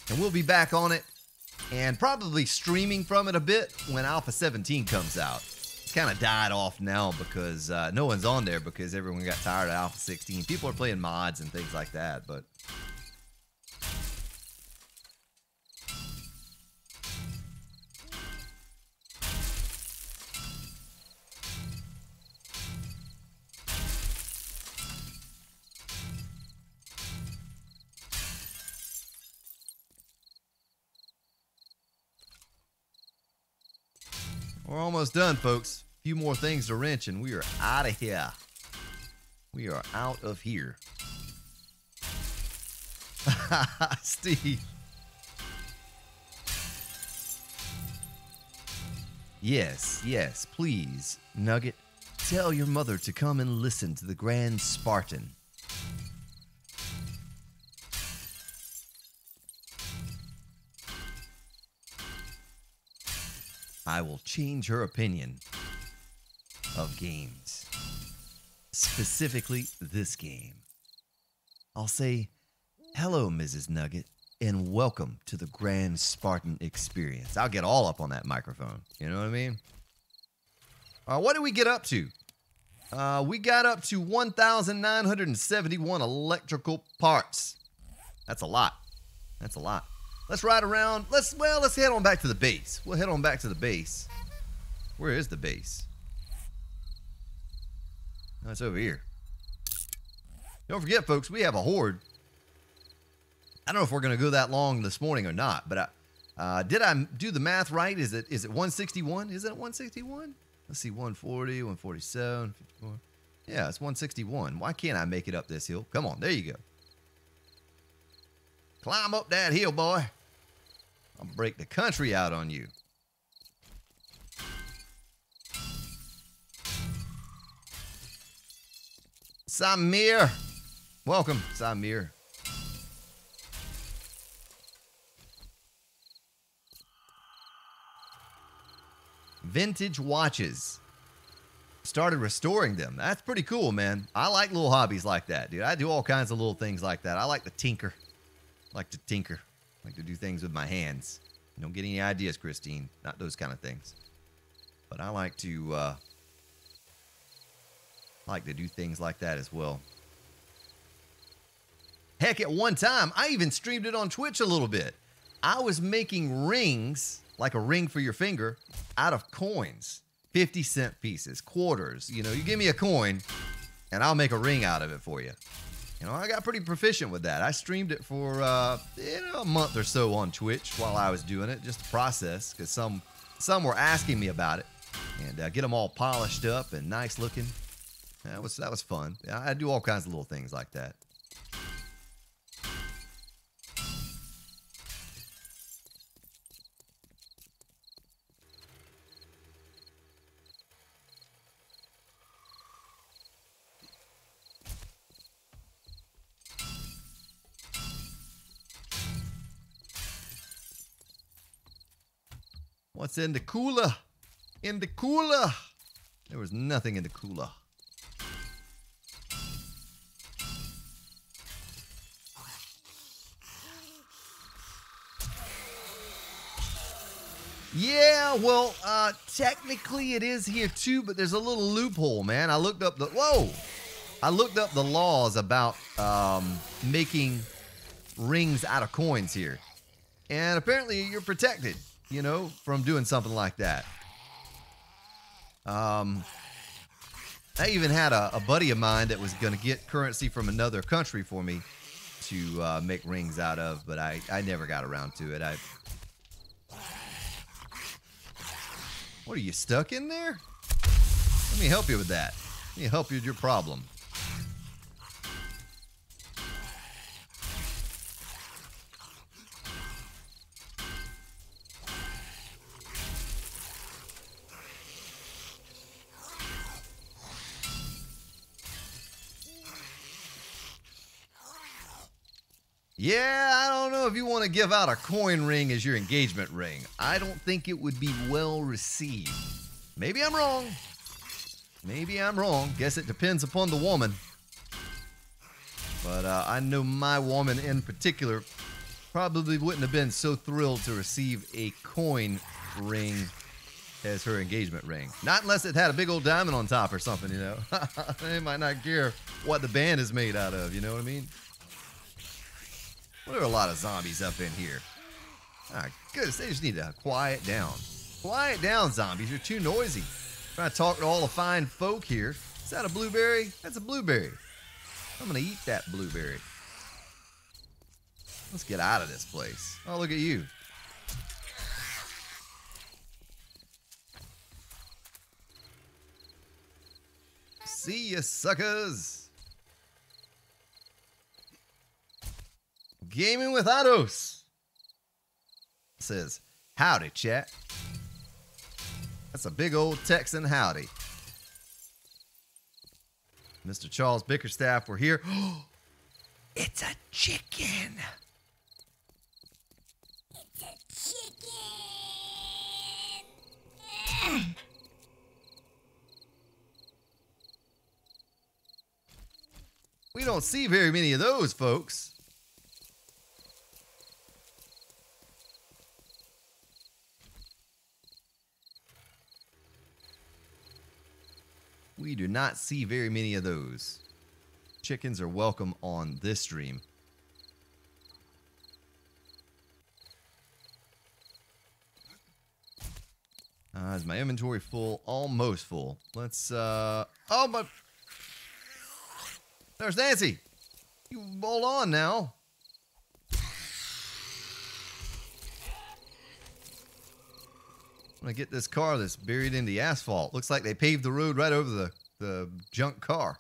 And we'll be back on it and probably streaming from it a bit when Alpha 17 comes out. It's kind of died off now because no one's on there because everyone got tired of Alpha 16. People are playing mods and things like that, but we're almost done, folks. A few more things to wrench, and we are out of here. We are out of here. Steve. Yes, yes, please, Nugget. Tell your mother to come and listen to the Grand Spartan. I will change her opinion of games. Specifically, this game. I'll say, hello, Mrs. Nugget, and welcome to the Grand Spartan experience. I'll get all up on that microphone. You know what I mean? What did we get up to? We got up to 1,971 electrical parts. That's a lot. That's a lot. Let's ride around. Let's head on back to the base. We'll head on back to the base. Where is the base? Oh, it's over here. Don't forget, folks, we have a horde. I don't know if we're going to go that long this morning or not, but did I do the math right? Is it 161? Is it 161? Let's see, 140, 147, 54. Yeah, it's 161. Why can't I make it up this hill? Come on, there you go. Climb up that hill, boy. I'll break the country out on you. Samir. Welcome, Samir. Vintage watches. Started restoring them. That's pretty cool, man. I like little hobbies like that, dude. I do all kinds of little things like that. I like to tinker. I like to do things with my hands. Don't get any ideas, Christine. Not those kind of things. But I like to do things like that as well. Heck, at one time, I even streamed it on Twitch a little bit. I was making rings, like a ring for your finger, out of coins. 50-cent pieces, quarters. You know, you give me a coin, and I'll make a ring out of it for you. You know, I got pretty proficient with that. I streamed it for, a month or so on Twitch while I was doing it, just to process, because some were asking me about it, and get them all polished up and nice looking. That was fun. I do all kinds of little things like that. What's in the cooler? In the cooler. There was nothing in the cooler. Yeah, well, technically it is here too, but there's a little loophole, man. I looked up the laws about making rings out of coins here. And apparently you're protected, you know, from doing something like that. I even had a buddy of mine that was going to get currency from another country for me to make rings out of, but I never got around to it. What, are you stuck in there? Let me help you with that. Let me help you with your problem. Yeah, I don't know if you want to give out a coin ring as your engagement ring. I don't think it would be well received. Maybe I'm wrong. Maybe I'm wrong. Guess it depends upon the woman. But I know my woman in particular probably wouldn't have been so thrilled to receive a coin ring as her engagement ring. Not unless it had a big old diamond on top or something, you know. They might not care what the band is made out of, you know what I mean? Well, there are a lot of zombies up in here. Ah, goodness, they just need to quiet down. Quiet down, zombies. You're too noisy. Trying to talk to all the fine folk here. Is that a blueberry? That's a blueberry. I'm going to eat that blueberry. Let's get out of this place. Oh, look at you. See ya, suckers. Gaming with ASUS says, howdy, chat. That's a big old Texan howdy. Mr. Charles Bickerstaff, we're here. It's a chicken. It's a chicken. We don't see very many of those, folks. We do not see very many of those. Chickens are welcome on this stream. Is my inventory full? Almost full. Let's, oh, my... There's Nancy. You hold on now. I'm gonna get this car that's buried in the asphalt. Looks like they paved the road right over the junk car.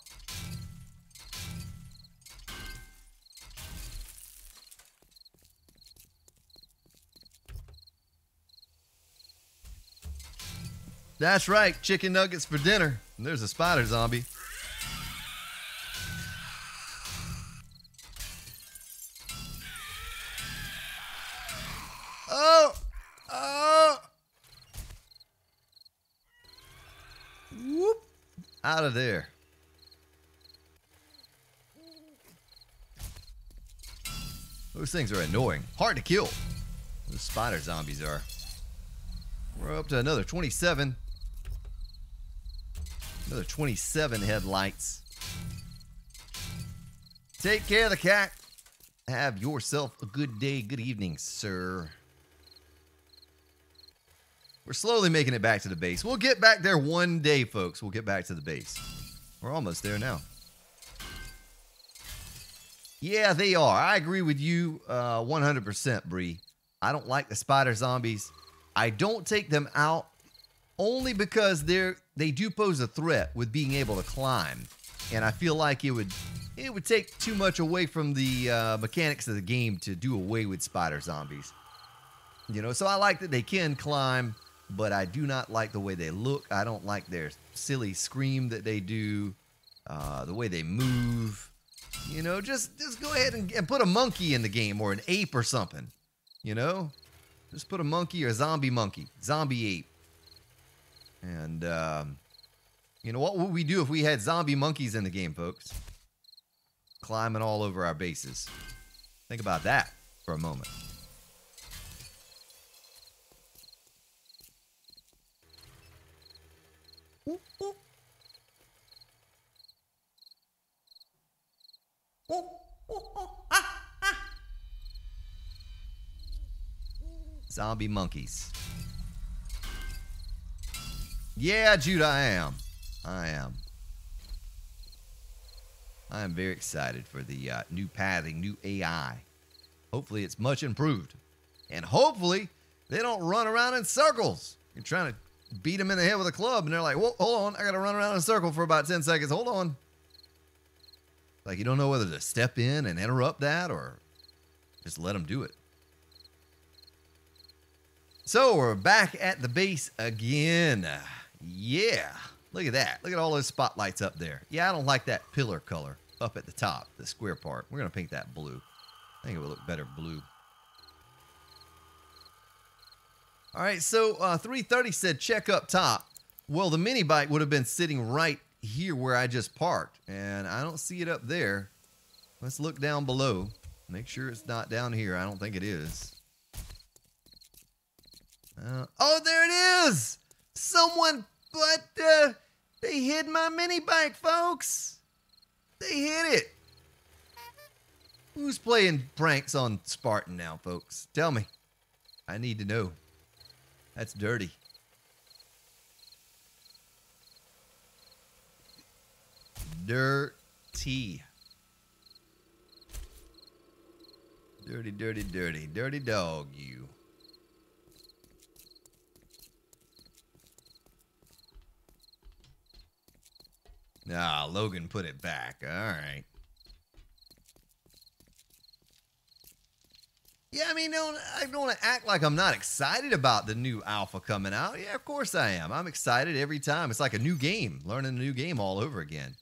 That's right, chicken nuggets for dinner. And there's a spider zombie. Oh! Oh! Whoop! Out of there. Those things are annoying. Hard to kill. Those spider zombies are. We're up to another 27. Another 27 headlights. Take care of the cat. Have yourself a good day, good evening, sir. We're slowly making it back to the base. We'll get back there one day, folks. We'll get back to the base. We're almost there now. Yeah, they are. I agree with you 100%, Bree. I don't like the spider zombies. I don't take them out only because they do pose a threat with being able to climb. And I feel like it would take too much away from the mechanics of the game to do away with spider zombies. You know, so I like that they can climb, but I do not like the way they look. I don't like their silly scream that they do, the way they move. You know, just go ahead and put a monkey in the game or an ape or something. You know, just put a monkey or a zombie monkey, zombie ape. And, you know, what would we do if we had zombie monkeys in the game, folks? Climbing all over our bases. Think about that for a moment. Ooh, ooh. Ooh, ooh, ooh. Ah, ah. Zombie monkeys. Yeah, Judah, I am. I am very excited for the new pathing, new AI. Hopefully it's much improved. And hopefully they don't run around in circles. You're trying to beat them in the head with a club, and they're like, whoa, hold on, I got to run around in a circle for about 10 seconds. Hold on. Like, you don't know whether to step in and interrupt that or just let them do it. So we're back at the base again. Yeah. Look at that. Look at all those spotlights up there. Yeah, I don't like that pillar color up at the top, the square part. We're going to paint that blue. I think it would look better blue. All right, so 330 said check up top. Well, the mini bike would have been sitting right here where I just parked, and I don't see it up there. Let's look down below. Make sure it's not down here. I don't think it is. Oh, there it is! Someone, but they hid my mini bike, folks. They hid it. Who's playing pranks on Spartan now, folks? Tell me. I need to know. That's dirty. Dirty. Dirty, dirty, dirty. Dirty dog, you. Ah, Logan put it back. All right. Yeah, I mean, I don't want to act like I'm not excited about the new alpha coming out. Yeah, of course I am. I'm excited every time. It's like a new game, learning a new game all over again.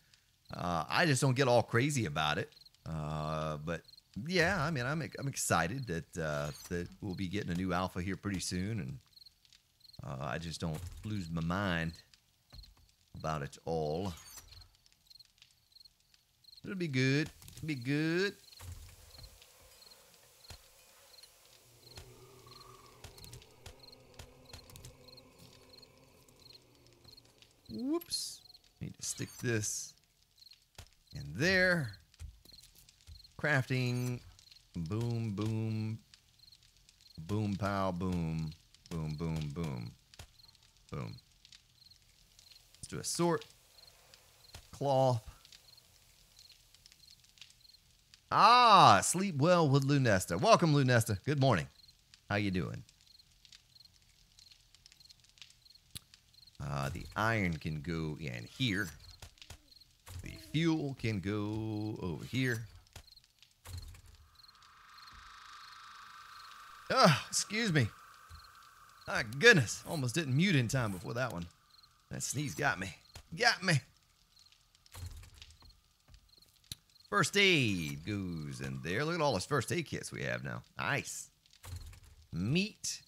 I just don't get all crazy about it. But yeah, I mean, I'm excited that we'll be getting a new alpha here pretty soon, and I just don't lose my mind about it all. It'll be good. It'll be good. Whoops. Need to stick this in there. Crafting. Boom, boom. Boom, pow, boom. Boom, boom, boom. Boom. Let's do a sort. Cloth. Ah, sleep well with Lunesta. Welcome, Lunesta. Good morning. How you doing? The iron can go in here. The fuel can go over here. Oh, excuse me. My goodness. Almost didn't mute in time before that one. That sneeze got me. Got me. First aid goes in there. Look at all those first aid kits we have now. Nice. Meat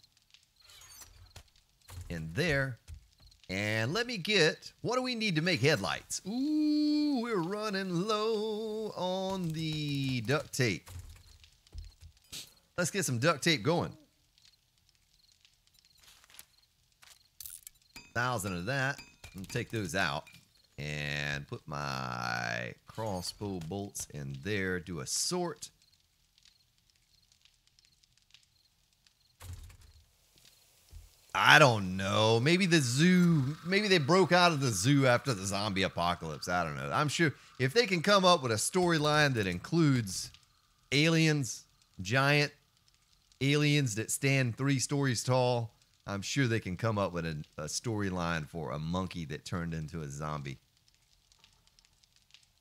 in there. And let me get, what do we need to make headlights? Ooh, we're running low on the duct tape. Let's get some duct tape going. 1,000 of that. I'm gonna take those out and put my crossbow bolts in there. Do a sort. I don't know. Maybe the zoo, maybe they broke out of the zoo after the zombie apocalypse. I don't know. I'm sure if they can come up with a storyline that includes aliens, giant aliens that stand 3 stories tall, I'm sure they can come up with a storyline for a monkey that turned into a zombie.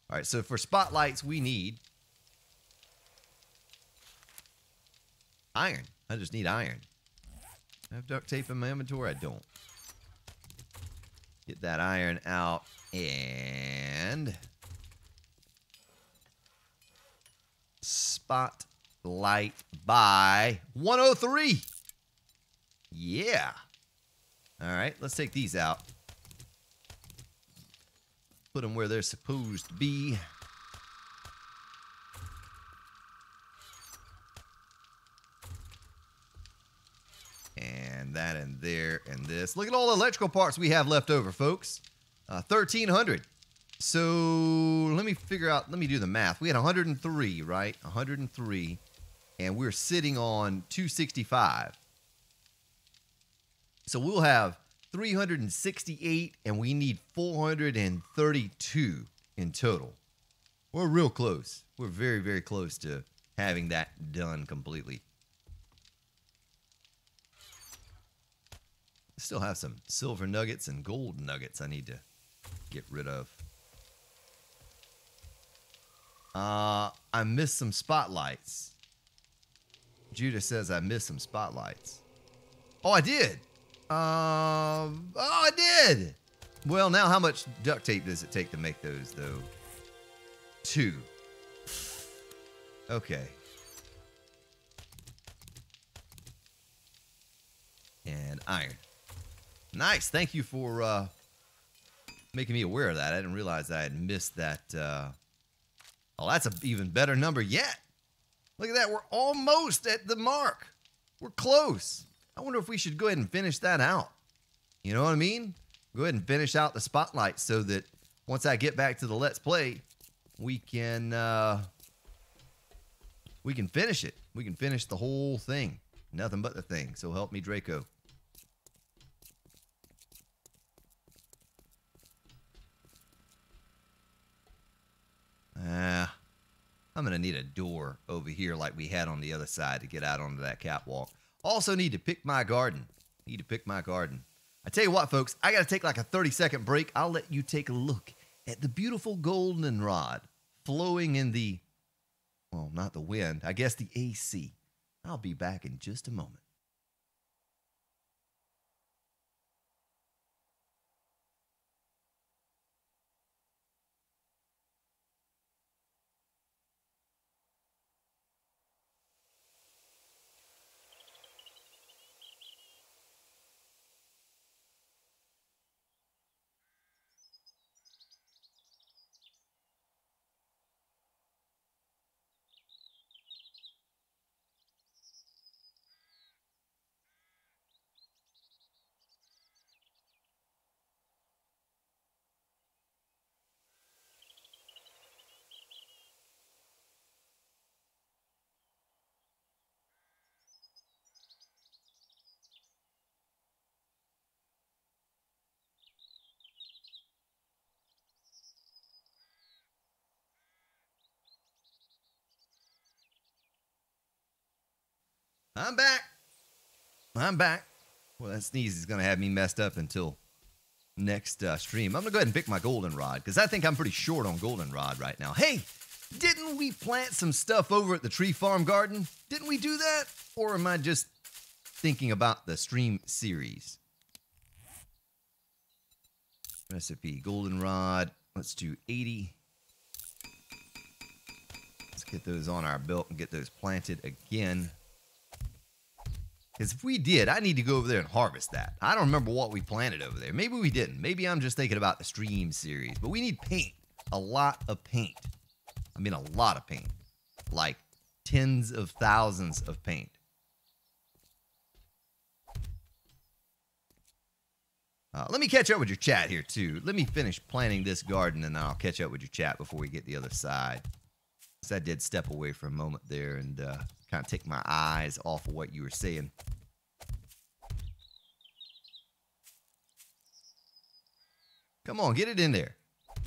All right, so for spotlights, we need iron. I just need iron. I have duct tape in my inventory? I don't. Get that iron out and spotlight by 103. Yeah. All right, let's take these out. Put them where they're supposed to be. And that in there and this. Look at all the electrical parts we have left over, folks. 1,300. So let me figure out, let me do the math. We had 103, right? 103. And we're sitting on 265. So we'll have 368 and we need 432 in total. We're real close. We're very, very close to having that done completely. Still have some silver nuggets and gold nuggets I need to get rid of. I missed some spotlights. Judah says I missed some spotlights. Oh, I did. Oh, I did. Well, now how much duct tape does it take to make those, though? 2. Okay. And iron. Nice. Thank you for making me aware of that. I didn't realize that I had missed that Oh, that's an even better number yet. Look at that. We're almost at the mark. We're close. I wonder if we should go ahead and finish that out. You know what I mean? Go ahead and finish out the spotlight so that once I get back to the Let's Play, we can finish it. We can finish the whole thing. Nothing but the thing. So help me, Draco. I'm going to need a door over here like we had on the other side to get out onto that catwalk. Also need to pick my garden. I tell you what, folks, I got to take like a 30-second break. I'll let you take a look at the beautiful goldenrod flowing in the, well, not the wind, I guess the AC. I'll be back in just a moment. I'm back. Well, that sneeze is going to have me messed up until next stream. I'm going to go ahead and pick my goldenrod because I think I'm pretty short on goldenrod right now. Hey, didn't we plant some stuff over at the tree farm garden? Didn't we do that? Or am I just thinking about the stream series? Recipe, goldenrod. Let's do 80. Let's get those on our belt and get those planted again. Because if we did, I need to go over there and harvest that. I don't remember what we planted over there. Maybe we didn't. Maybe I'm just thinking about the stream series. But we need paint. A lot of paint. I mean, a lot of paint. Like tens of thousands of paint. Let me catch up with your chat here, too. Let me finish planting this garden, and then I'll catch up with your chat before we get the other side. So I did step away for a moment there and kind of take my eyes off of what you were saying. Come on, get it in there.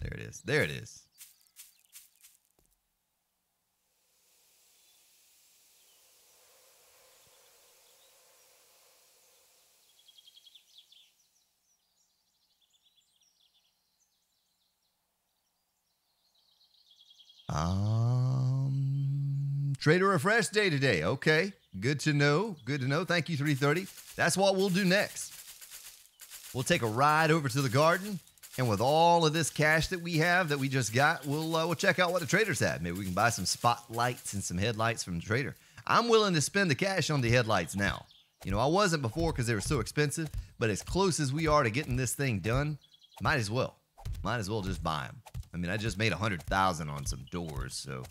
There it is. There it is. Trader Refresh Day today. Okay, good to know. Good to know. Thank you, 330. That's what we'll do next. We'll take a ride over to the garden, and with all of this cash that we have that we just got, we'll check out what the traders have. Maybe we can buy some spotlights and some headlights from the trader. I'm willing to spend the cash on the headlights now. You know, I wasn't before because they were so expensive, but as close as we are to getting this thing done, might as well. Might as well just buy them. I mean, I just made $100,000 on some doors, so.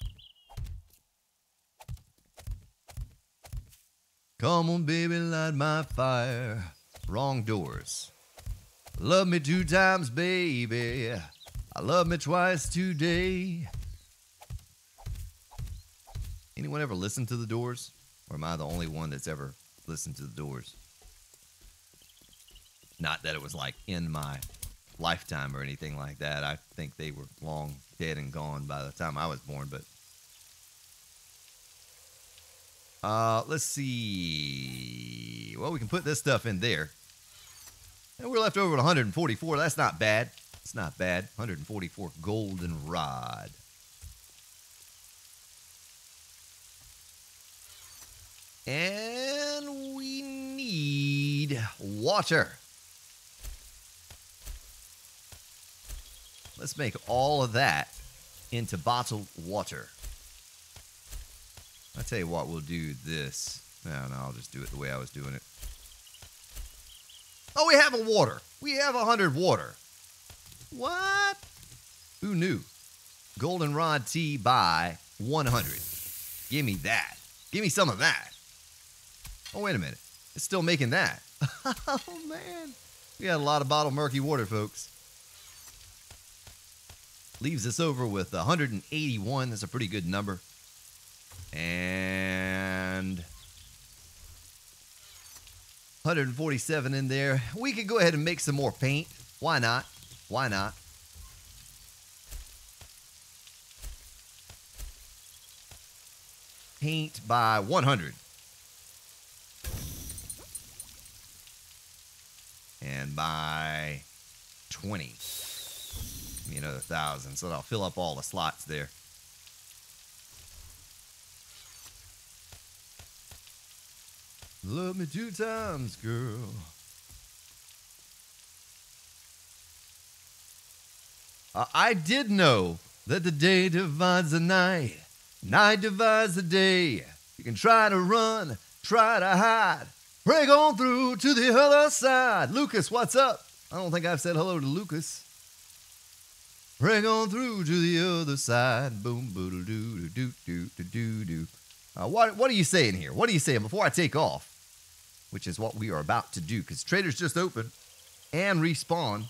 Come on, baby, light my fire. Wrong doors. Love me 2 times, baby. I love me twice today. Anyone ever listen to the Doors? Or am I the only one that's ever listened to the Doors? Not that it was like in my lifetime or anything like that. I think they were long dead and gone by the time I was born, but let's see. Well, we can put this stuff in there. And we're left over with 144. That's not bad. It's not bad. 144 goldenrod. And we need water. Let's make all of that into bottled water. I tell you what, we'll do this. No, I'll just do it the way I was doing it. Oh, we have a water. We have 100 water. What? Who knew? Goldenrod T by 100. Give me that. Give me some of that. Oh, wait a minute. It's still making that. Oh, man. We got a lot of bottled murky water, folks. Leaves us over with 181. That's a pretty good number. And 147 in there. We could go ahead and make some more paint. Why not? Why not? Paint by 100. And by 20. Give me another 1,000, so that'll fill up all the slots there. Love me 2 times, girl. I did know that the day divides the night. Night divides the day. You can try to run, try to hide. Break on through to the other side. Lucas, what's up? I don't think I've said hello to Lucas. Break on through to the other side. Boom, boodle doo doo doo doo doo doo. What are you saying here? What are you saying before I take off? Which is what we are about to do, because Trader's just open and respawn.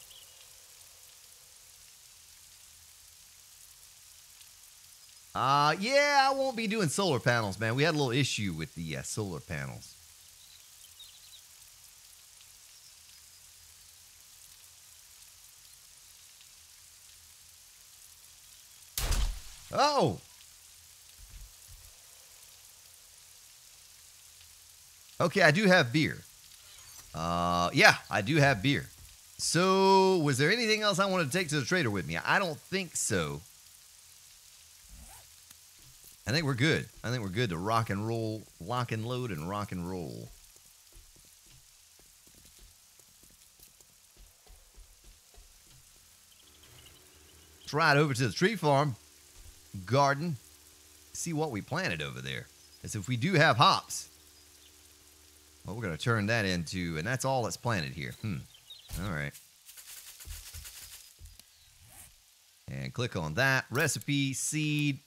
Yeah, I won't be doing solar panels, man. We had a little issue with the solar panels. Oh! Okay, I do have beer. Yeah, I do have beer. So, was there anything else I wanted to take to the trader with me? I don't think so. I think we're good. I think we're good to rock and roll, lock and load, and rock and roll. Let's ride over to the tree farm, garden, see what we planted over there. As if we do have hops. Well, we're going to turn that into, and that's all that's planted here. All right. And click on that. Recipe, seed.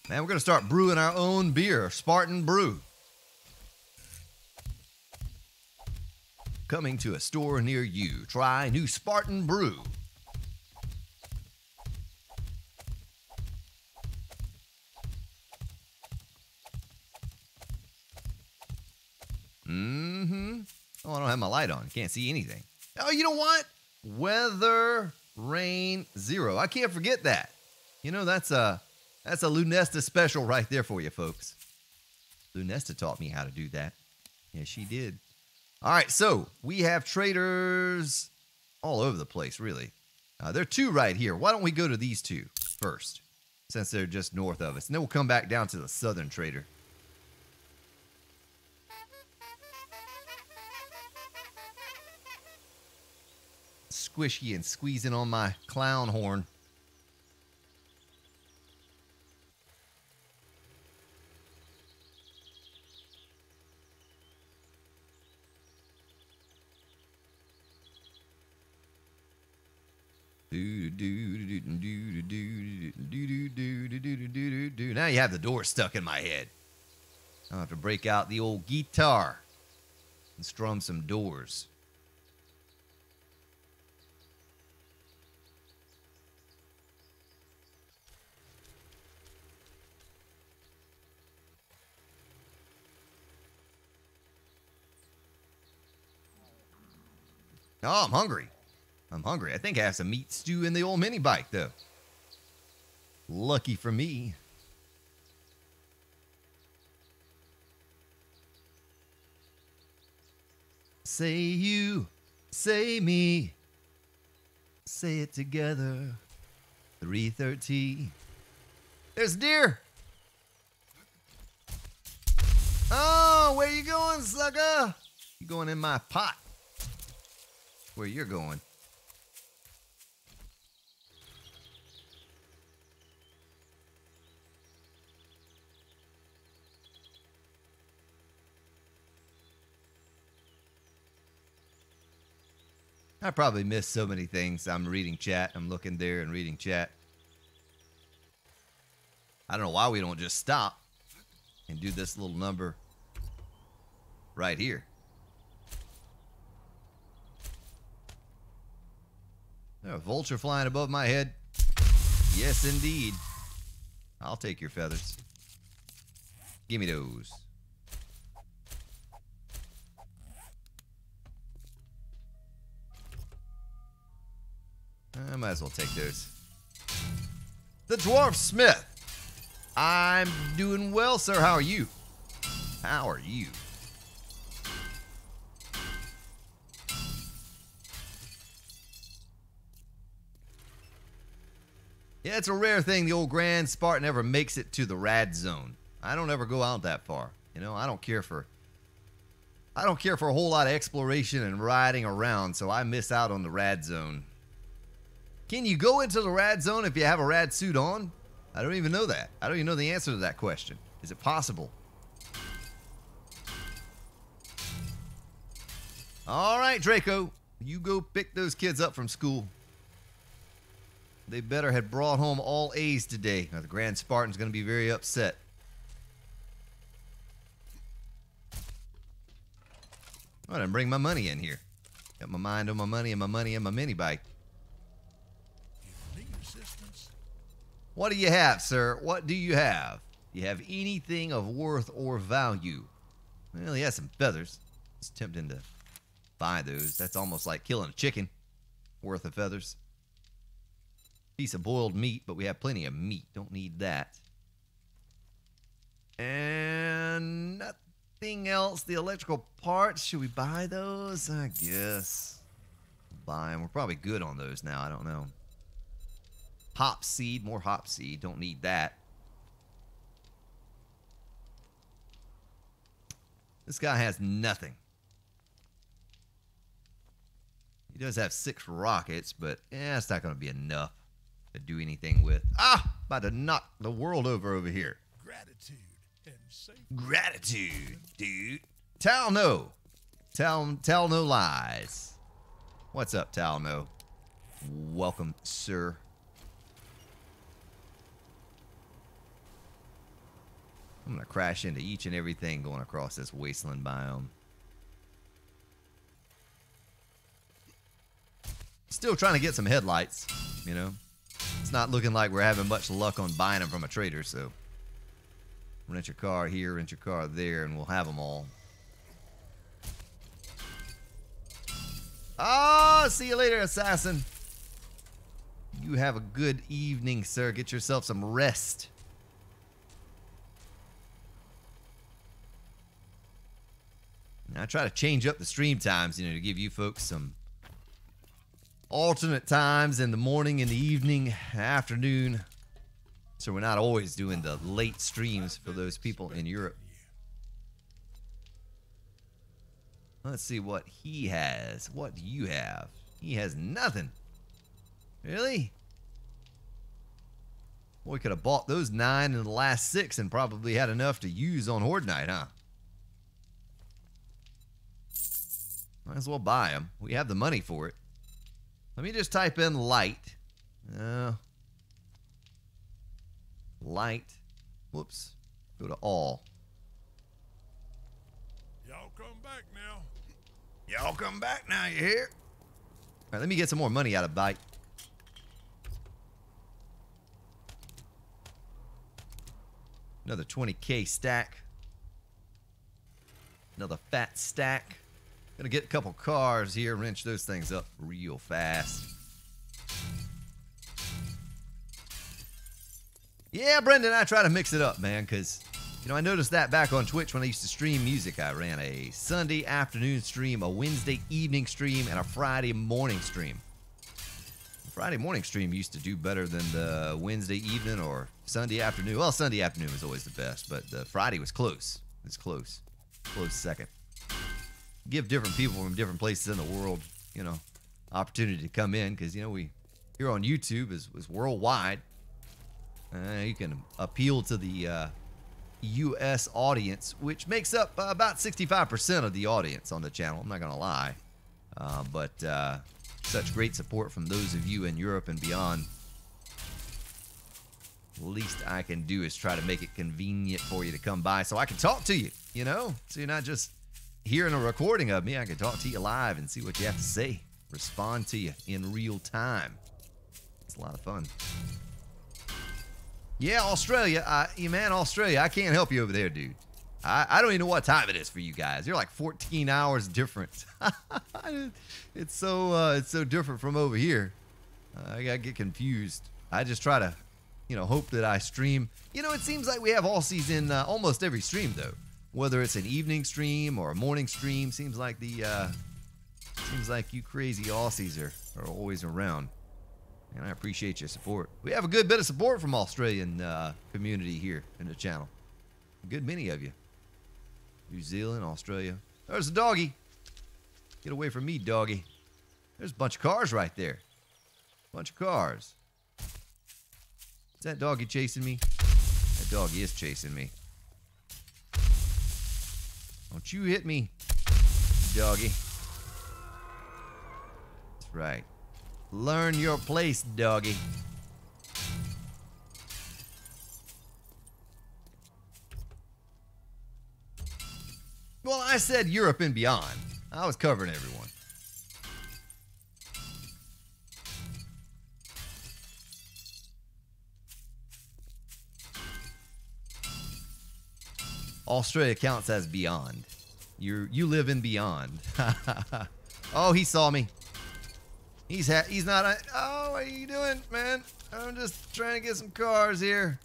Man, we're going to start brewing our own beer. Spartan Brew. Coming to a store near you. Try new Spartan Brew. Oh, I don't have my light on. Can't see anything. Oh, you know what? Weather, rain, 0. I can't forget that. You know, that's a Lunesta special right there for you, folks. Lunesta taught me how to do that. Yeah, she did. All right, so we have traders all over the place, really. There are 2 right here. Why don't we go to these 2 first, since they're just north of us. And then we'll come back down to the southern trader. Squishy and squeezing on my clown horn. Now you have the door stuck in my head. I'll have to break out the old guitar and strum some doors. Oh, I'm hungry. I'm hungry. I think I have some meat stew in the old mini bike, though. Lucky for me. Say you, say me. Say it together. 3:30. There's a deer. Oh, where you going, sucker? You going in my pot. Where you're going. I probably missed so many things. I'm reading chat. I'm looking there and reading chat. I don't know why we don't just stop and do this little number right here. There's a vulture flying above my head. Yes, indeed. I'll take your feathers. Give me those. I might as well take those. The Dwarf Smith. I'm doing well, sir. How are you? How are you? Yeah, it's a rare thing the old Grand Spartan ever makes it to the rad zone. I don't ever go out that far. You know, I don't care for a whole lot of exploration and riding around, so I miss out on the rad zone. Can you go into the rad zone if you have a rad suit on? I don't even know that. I don't even know the answer to that question. Is it possible? All right, Draco, you go pick those kids up from school. They better had brought home all A's today. Now, the Grand Spartan's going to be very upset. I didn't bring my money in here. Got my mind on my money and my mini bike. Need assistance? What do you have, sir? What do you have? Do you have anything of worth or value? Well, he has some feathers. It's tempting to buy those. That's almost like killing a chicken worth of feathers. Piece of boiled meat, but we have plenty of meat. Don't need that. And nothing else. The electrical parts, should we buy those? I guess. Buy them. We're probably good on those now. I don't know. Hop seed, more hop seed. Don't need that. This guy has nothing. He does have 6 rockets, but it's not going to be enough to do anything with. About to knock the world over here. Gratitude and safety. Gratitude, dude. Tell no. Tell no lies. What's up, Tell no? Welcome, sir. I'm going to crash into each and everything going across this wasteland biome. Still trying to get some headlights, you know. It's not looking like we're having much luck on buying them from a trader, so rent your car here, rent your car there, and we'll have them all. See you later, assassin. You have a good evening, sir. Get yourself some rest. Now, I try to change up the stream times, you know, to give you folks some alternate times in the morning, in the evening, afternoon, so we're not always doing the late streams for those people in Europe. Let's see what he has. What do you have? He has nothing. Really? Boy, we could have bought those 9 in the last 6 and probably had enough to use on Horde Night, huh? Might as well buy them. We have the money for it. Let me just type in light. Light. Whoops. Go to all. Y'all come back now. Y'all come back now, you hear? All right, let me get some more money out of Byte. Another 20K stack. Another fat stack. Gonna get a couple cars here, wrench those things up real fast. Yeah, Brendan, I try to mix it up, man, because, you know, I noticed that back on Twitch when I used to stream music. I ran a Sunday afternoon stream, a Wednesday evening stream, and a Friday morning stream. The Friday morning stream used to do better than the Wednesday evening or Sunday afternoon. Well, Sunday afternoon was always the best, but the Friday was close. It's close. Close second. Give different people from different places in the world, you know, opportunity to come in, because, you know, we here on YouTube is worldwide. You can appeal to the U.S. audience, which makes up about 65% of the audience on the channel. I'm not going to lie. But such great support from those of you in Europe and beyond. Least I can do is try to make it convenient for you to come by so I can talk to you, you know? So you're not just hearing a recording of me. I can talk to you live and see what you have to say. Respond to you in real time. It's a lot of fun. Yeah, Australia. Australia, I can't help you over there, dude. I don't even know what time it is for you guys. You're like 14 hours different. It's so different from over here. I gotta get confused. I just try to, hope that I stream. It seems like we have Aussies in almost every stream, though. Whether it's an evening stream or a morning stream, seems like you crazy Aussies are always around. And I appreciate your support. We have a good bit of support from Australian community here in the channel. A good many of you. New Zealand, Australia. There's a doggy. Get away from me, doggy. There's a bunch of cars right there. Bunch of cars. Is that doggy chasing me? That doggy is chasing me. Don't you hit me, doggy. That's right. Learn your place, doggy. Well, I said Europe and beyond. I was covering everyone. Australia counts as beyond. You live in beyond. Oh, he saw me. He's not. Oh, what are you doing, man? I'm just trying to get some cars here.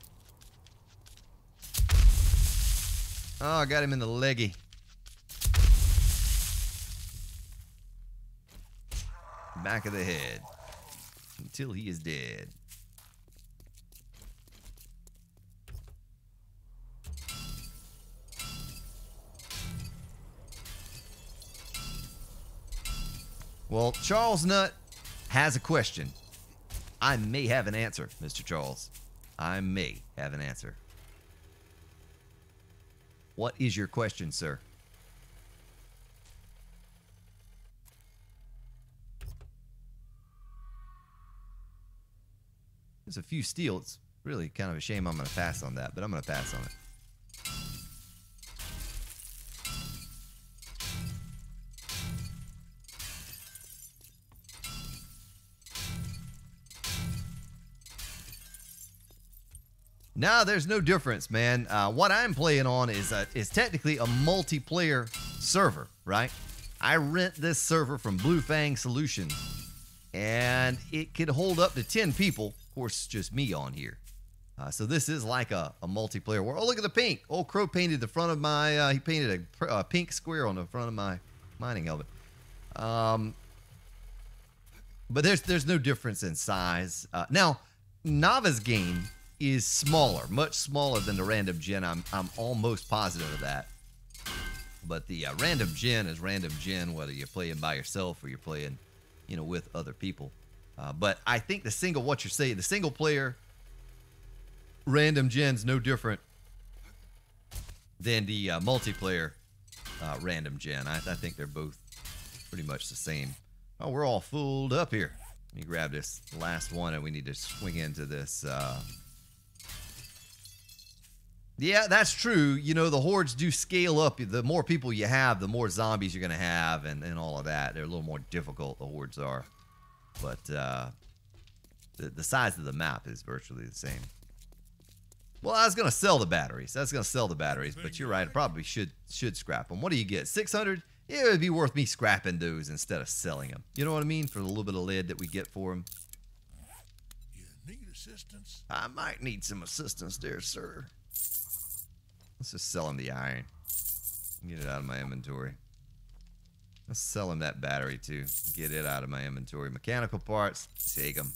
Oh, I got him in the leggy. Back of the head. Until he is dead. Well, Charles Nutt has a question. I may have an answer, Mr. Charles. I may have an answer. What is your question, sir? There's a few steel. It's really kind of a shame I'm going to pass on that, but I'm going to pass on it. No, there's no difference, man. What I'm playing on is technically a multiplayer server, right? I rent this server from Blue Fang Solutions, and it could hold up to 10 people. Of course, just me on here. So this is like a multiplayer world. Oh, look at the pink. Old Crow painted the front of my, he painted a pink square on the front of my mining helmet. But there's no difference in size. Now, Nava's game is smaller, much smaller than the random gen. I'm almost positive of that. But the random gen is random gen, whether you're playing by yourself or you're playing, with other people. But I think the single player random gen's no different than the multiplayer random gen. I think they're both pretty much the same. Oh, we're all fooled up here. Let me grab this last one, and we need to swing into this. Yeah, that's true. The hordes do scale up. The more people you have, the more zombies you're going to have and all of that. They're a little more difficult, the hordes are. But the size of the map is virtually the same. Well, I was going to sell the batteries. But you're right. I probably should scrap them. What do you get? 600? Yeah, it would be worth me scrapping those instead of selling them. You know what I mean? For the little bit of lead that we get for them. You need assistance? I might need some assistance there, sir. Let's just sell him the iron. Get it out of my inventory. Let's sell him that battery too. Get it out of my inventory. Mechanical parts, take them.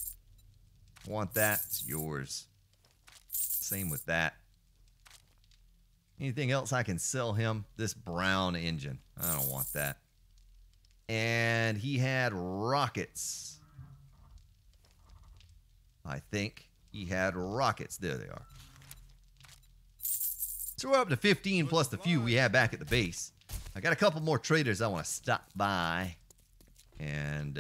Want that? It's yours. Same with that. Anything else I can sell him? This brown engine. I don't want that. And he had rockets. I think he had rockets. There they are. So we're up to 15 plus the few we had back at the base. I got a couple more traders I want to stop by and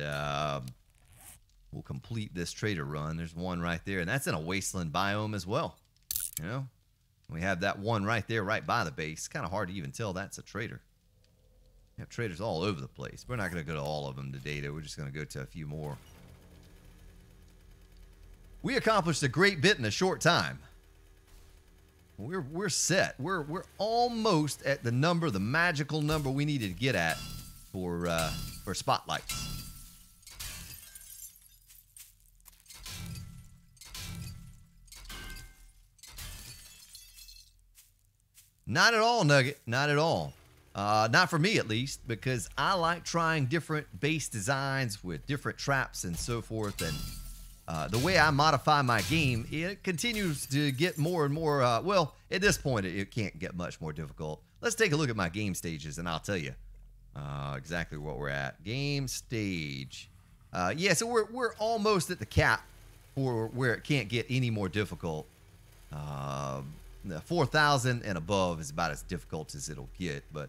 we'll complete this trader run. There's one right there, and that's in a wasteland biome as well. You know, we have that one right there, right by the base. Kind of hard to even tell that's a trader. We have traders all over the place. We're not going to go to all of them today, though. We're just going to go to a few more. We accomplished a great bit in a short time. We're set. We're almost at the number, the magical number we needed to get at for spotlights. Not at all, Nugget. Not at all. Not for me, at least, because I like trying different base designs with different traps and so forth. And the way I modify my game, it continues to get more and more, well, at this point, it can't get much more difficult. Let's take a look at my game stages, and I'll tell you exactly what we're at. Game stage. Yeah, so we're almost at the cap for where it can't get any more difficult. 4,000 and above is about as difficult as it'll get, but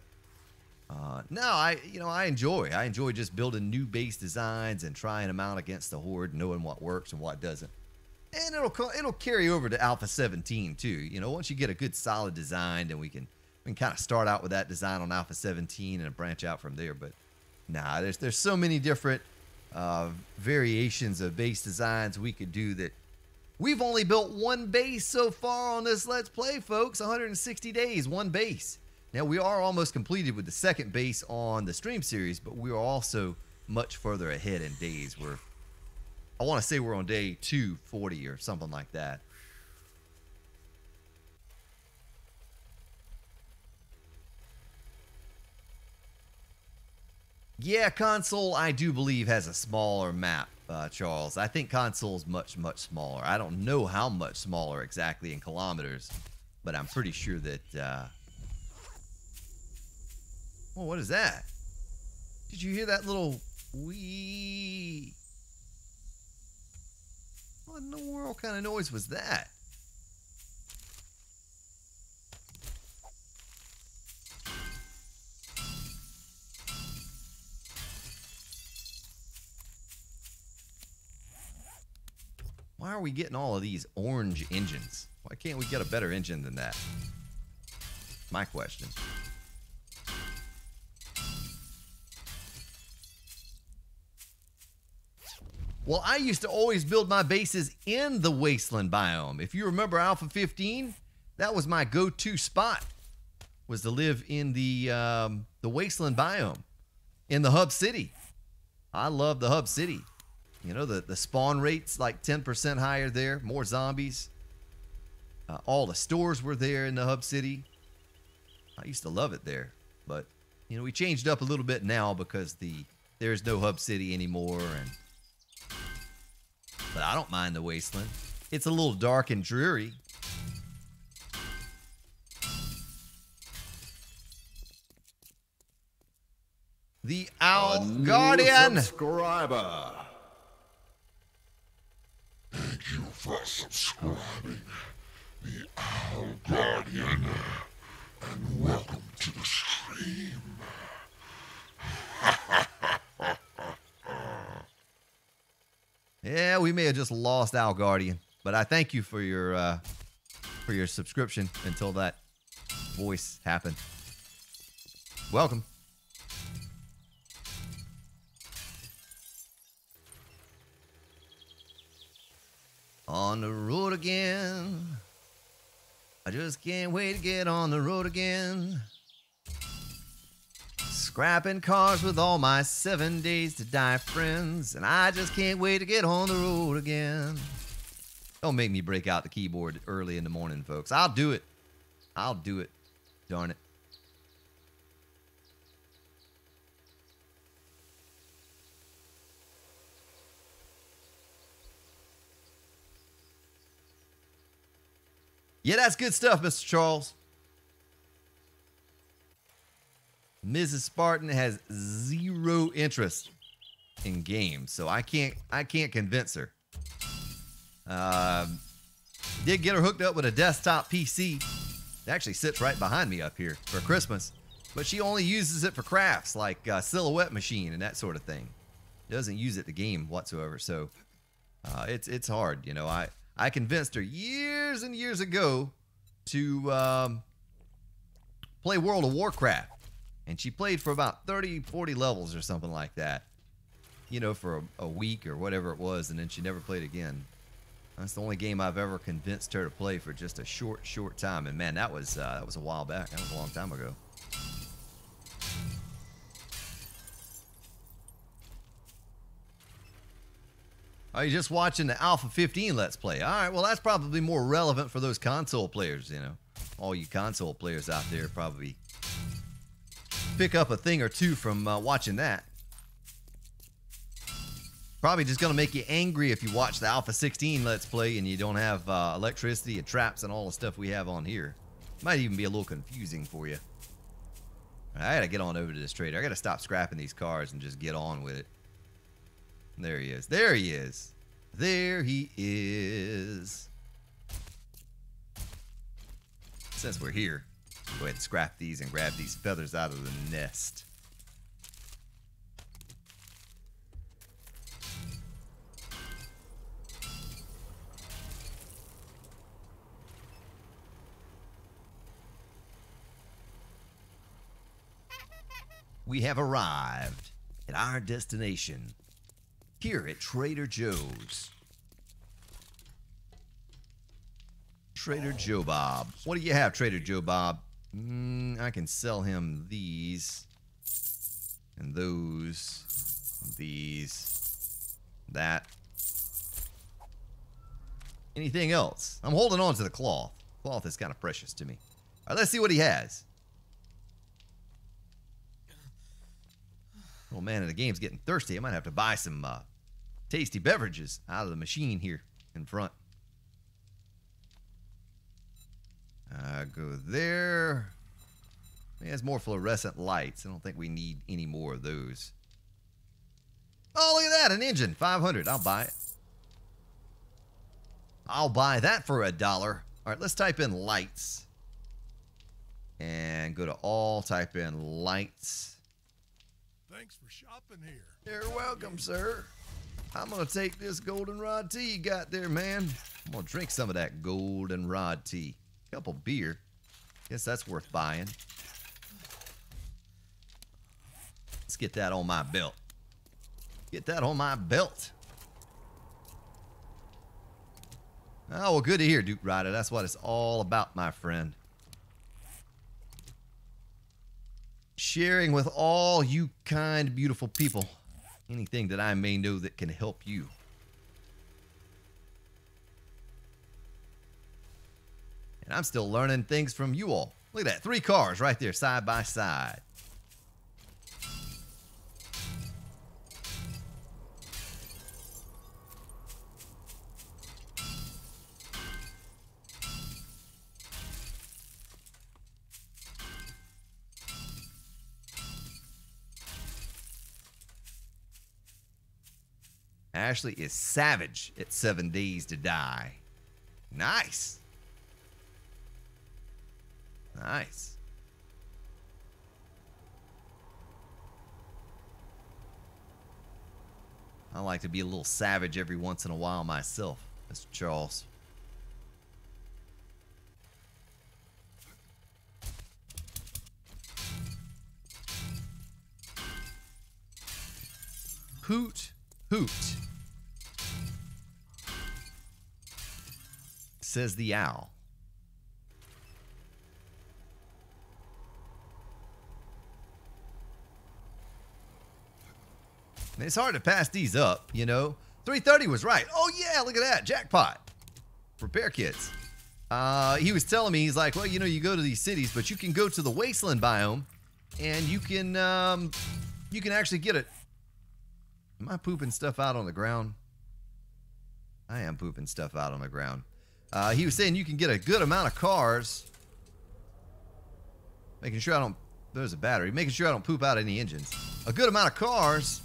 no, I enjoy just building new base designs and trying them out against the horde, knowing what works and what doesn't. And it'll carry over to Alpha 17 too. You know, once you get a good solid design, then we can kind of start out with that design on Alpha 17 and branch out from there. But nah, there's so many different variations of base designs we could do that. We've only built one base so far on this Let's Play, folks. 160 days, one base. Now, we are almost completed with the second base on the stream series, but we are also much further ahead in days. I want to say we're on day 240 or something like that. Yeah, console, I do believe, has a smaller map. Charles, I think console's much smaller. I don't know how much smaller exactly in kilometers, but I'm pretty sure that oh, what is that? Did you hear that little wee? What in the world kind of noise was that? Why are we getting all of these orange engines? Why can't we get a better engine than that? My question. Well, I used to always build my bases in the wasteland biome. If you remember Alpha 15, that was my go-to spot, was to live in the wasteland biome, in the hub city. I love the hub city. You know, the spawn rate's like 10% higher there, more zombies. All the stores were there in the hub city. I used to love it there. But, you know, we changed up a little bit now because there's no hub city anymore. But I don't mind the wasteland. It's a little dark and dreary. The Owl Guardian! Subscriber. Thank you for subscribing, the Owl Guardian, and welcome to the stream. Yeah, we may have just lost Owl Guardian, but I thank you for your subscription until that voice happened. Welcome. On the road again. I just can't wait to get on the road again. Scrapping cars with all my 7 days to die friends. And I just can't wait to get on the road again. Don't make me break out the keyboard early in the morning, folks. I'll do it. I'll do it. Darn it. Yeah, that's good stuff, Mr. Charles. Mrs. Spartan has zero interest in games, so I can't convince her. Did get her hooked up with a desktop PC. It actually sits right behind me up here for Christmas, but she only uses it for crafts like Silhouette Machine and that sort of thing. Doesn't use it to game whatsoever. So It's hard, you know. I convinced her years and years ago to play World of Warcraft, and she played for about 30, 40 levels or something like that, you know, for a week or whatever it was, and then she never played again. That's the only game I've ever convinced her to play for just a short time, and man, that was a while back. That was a long time ago. Are you just watching the Alpha 15 Let's Play? All right, well, that's probably more relevant for those console players, you know. All you console players out there probably pick up a thing or two from watching that. Probably just going to make you angry if you watch the Alpha 16 Let's Play and you don't have electricity and traps and all the stuff we have on here. Might even be a little confusing for you. I got to get on over to this trader. I got to stop scrapping these cars and just get on with it. There he is. There he is. There he is. Since we're here, go ahead and scrap these and grab these feathers out of the nest. We have arrived at our destination. Here at Trader Joe's. Trader Joe Bob. What do you have, Trader Joe Bob? I can sell him these. And those. These. That. Anything else? I'm holding on to the cloth. Cloth is kind of precious to me. All right, let's see what he has. Oh man, the game's getting thirsty. I might have to buy some tasty beverages out of the machine here in front. Go there. He has more fluorescent lights. I don't think we need any more of those. Oh, look at that, an engine, 500. I'll buy it. I'll buy that for $1. All right, let's type in lights. And go to all, type in lights. Thanks for shopping here. You're welcome, sir. I'm going to take this goldenrod tea you got there, man. I'm going to drink some of that goldenrod tea. Couple beer. Guess that's worth buying. Let's get that on my belt. Get that on my belt. Oh, well, good to hear, Duke Rider. That's what it's all about, my friend. Sharing with all you kind, beautiful people anything that I may know that can help you. And I'm still learning things from you all. Look at that, 3 cars right there, side by side. Ashley is savage at 7 Days to Die. Nice. Nice. I like to be a little savage every once in a while myself, Mr. Charles. Hoot, hoot, says the owl. It's hard to pass these up, you know. 330 was right. Oh, yeah, look at that. Jackpot. Repair kits. He was telling me, he's like, well, you know, you go to these cities, but you can go to the wasteland biome, and you can actually get it. Am I pooping stuff out on the ground? I am pooping stuff out on the ground. He was saying you can get a good amount of cars. Making sure I don't... There's a battery. Making sure I don't poop out any engines. A good amount of cars...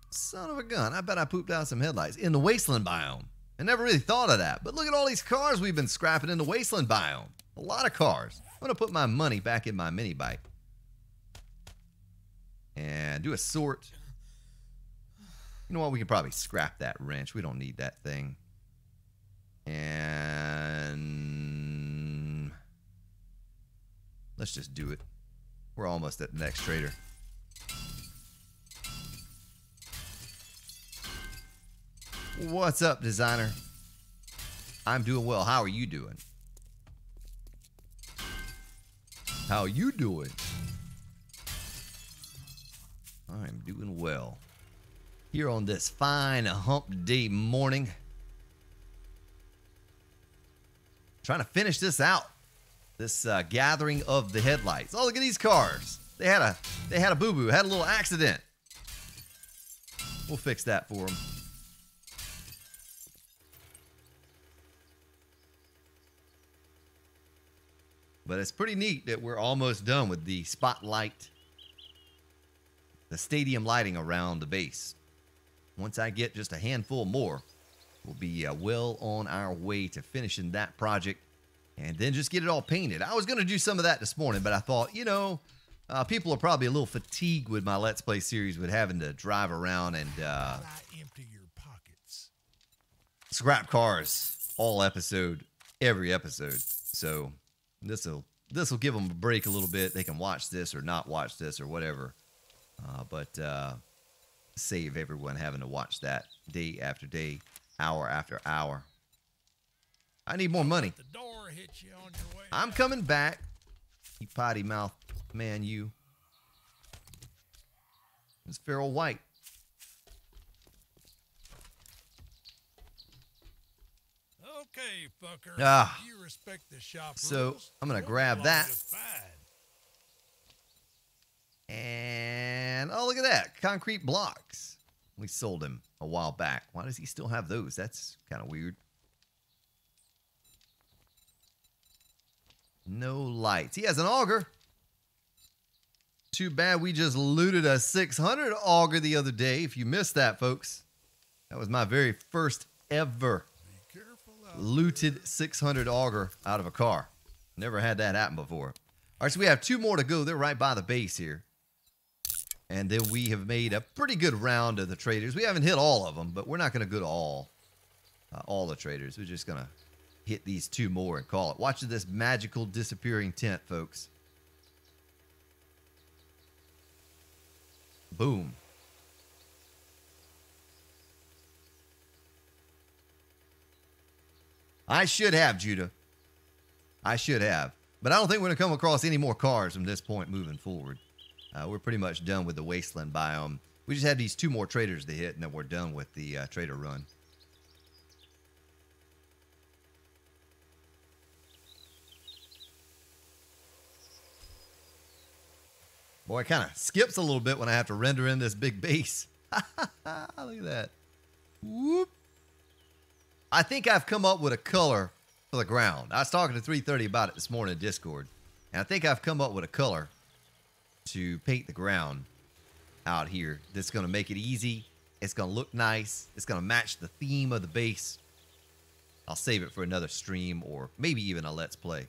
Son of a gun. I bet I pooped out some headlights in the wasteland biome. I never really thought of that. But look at all these cars we've been scrapping in the wasteland biome. A lot of cars. I'm going to put my money back in my mini bike. and do a sort. You know what? We could probably scrap that wrench. We don't need that thing. And let's just do it. We're almost at the next trader. What's up, designer? I'm doing well. How are you doing? How you doing? I'm doing well. Here on this fine hump day morning. Trying to finish this out. This gathering of the headlights. Oh, look at these cars. They had a boo-boo, had a little accident. We'll fix that for them. But it's pretty neat that we're almost done with the spotlight, the stadium lighting around the base. Once I get just a handful more, we'll be well on our way to finishing that project and then just get it all painted. I was going to do some of that this morning, but I thought, you know, people are probably a little fatigued with my Let's Play series with having to drive around and empty your pockets. scrap cars all episode, every episode. So this will give them a break a little bit. They can watch this or not watch this or whatever. But save everyone having to watch that day after day, hour after hour. I need more money. The door hits you on your way. I'm coming back. You potty mouth man, you. It's Feral White. Okay, fucker. Ah. You respect the shop So, rules. I'm gonna You'll grab belong that. just fine. And, oh, look at that. Concrete blocks. We sold him a while back. Why does he still have those? That's kind of weird. No lights. He has an auger. Too bad we just looted a 600 auger the other day. If you missed that, folks, that was my very first ever Be careful out looted 600 auger out of a car. Never had that happen before. All right, so we have two more to go. They're right by the base here. And then we have made a pretty good round of the traders. We haven't hit all of them, but we're not going to go to all the traders. We're just going to hit these two more and call it. Watch this magical disappearing tent, folks. Boom. I should have, Judah. I should have. But I don't think we're going to come across any more cars from this point moving forward. We're pretty much done with the wasteland biome. We just have these two more traders to hit, and then we're done with the trader run. Boy, it kind of skips a little bit when I have to render in this big base. Look at that. Whoop. I think I've come up with a color for the ground. I was talking to 330 about it this morning in Discord. And I think I've come up with a color to paint the ground out here that's going to make it easy. It's going to look nice. It's going to match the theme of the base. I'll save it for another stream or maybe even a Let's Play.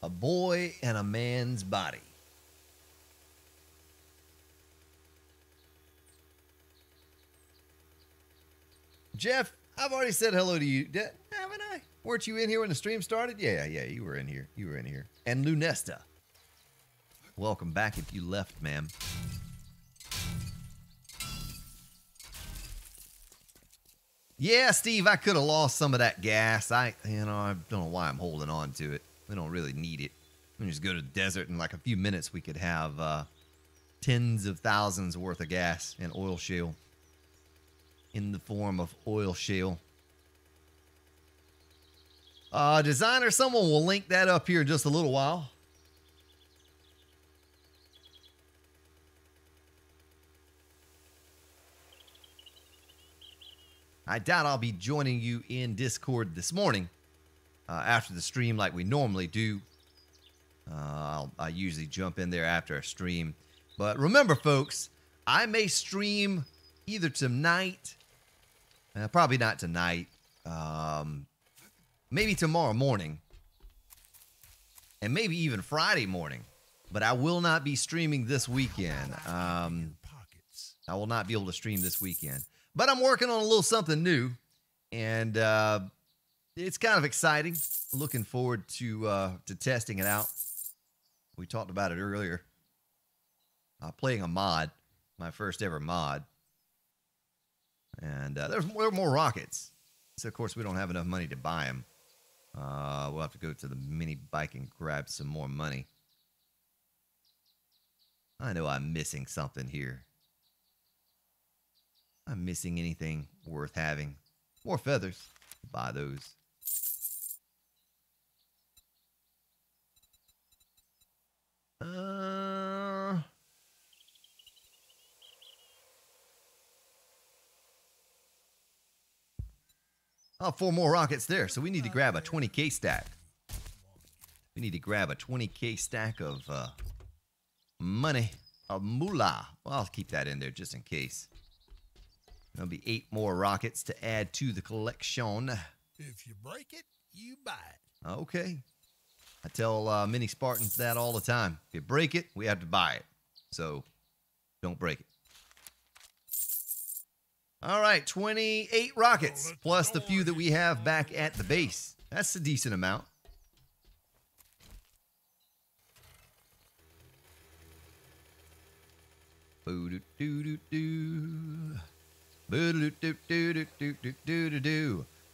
A boy and a man's body. Jeff, I've already said hello to you. Haven't I? Weren't you in here when the stream started? Yeah, you were in here. You were in here. And Lunesta. Welcome back if you left, ma'am. Yeah, Steve, I could have lost some of that gas. I don't know why I'm holding on to it. We don't really need it. We can just go to the desert in like a few minutes. We could have tens of thousands worth of gas and oil shale in the form of oil shale. Designer, someone will link that up here in just a little while. I doubt I'll be joining you in Discord this morning after the stream like we normally do. I usually jump in there after a stream. But remember, folks, I may stream either tonight, probably not tonight, maybe tomorrow morning, and maybe even Friday morning. But I will not be streaming this weekend. I will not be able to stream this weekend. But I'm working on a little something new, and it's kind of exciting. Looking forward to testing it out. We talked about it earlier. Playing a mod, my first ever mod. And there are more rockets. So, of course, we don't have enough money to buy them. We'll have to go to the mini bike and grab some more money. I know I'm missing something here. I'm missing anything worth having. More feathers. Buy those. Oh, 4 more rockets there. So we need to grab a 20K stack. We need to grab a 20K stack of money. A moolah. Well, I'll keep that in there just in case. There'll be 8 more rockets to add to the collection. If you break it, you buy it. Okay. I tell mini Spartans that all the time. If you break it, we have to buy it. So, don't break it. All right, 28 rockets, plus the few that we have back at the base. That's a decent amount.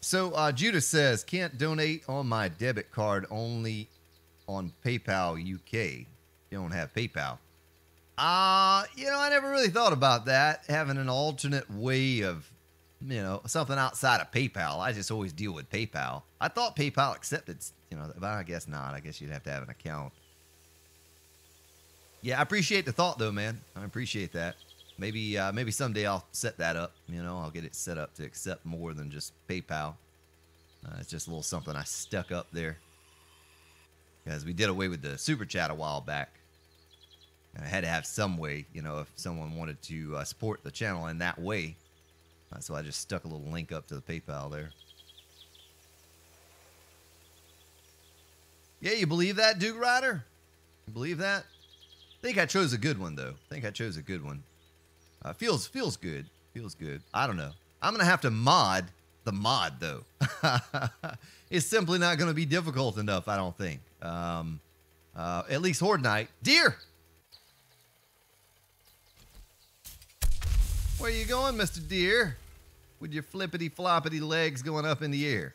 So, Judah says, can't donate on my debit card, only on PayPal UK. You don't have PayPal. I never really thought about that, having an alternate way of, something outside of PayPal. I just always deal with PayPal. I thought PayPal accepted, but I guess not. I guess you'd have to have an account. Yeah, I appreciate the thought, though, man. I appreciate that. Maybe someday I'll set that up. I'll get it set up to accept more than just PayPal. It's just a little something I stuck up there. Because we did away with the Super Chat a while back. And I had to have some way, if someone wanted to support the channel in that way. So I just stuck a little link up to the PayPal there. Yeah, you believe that, Duke Rider? You believe that? I think I chose a good one, though. Feels good. Feels good. I don't know. I'm going to have to mod the mod, though. It's simply not going to be difficult enough, I don't think. At least Horde Night. Deer! Where you going, Mr. Deer? With your flippity-floppity legs going up in the air.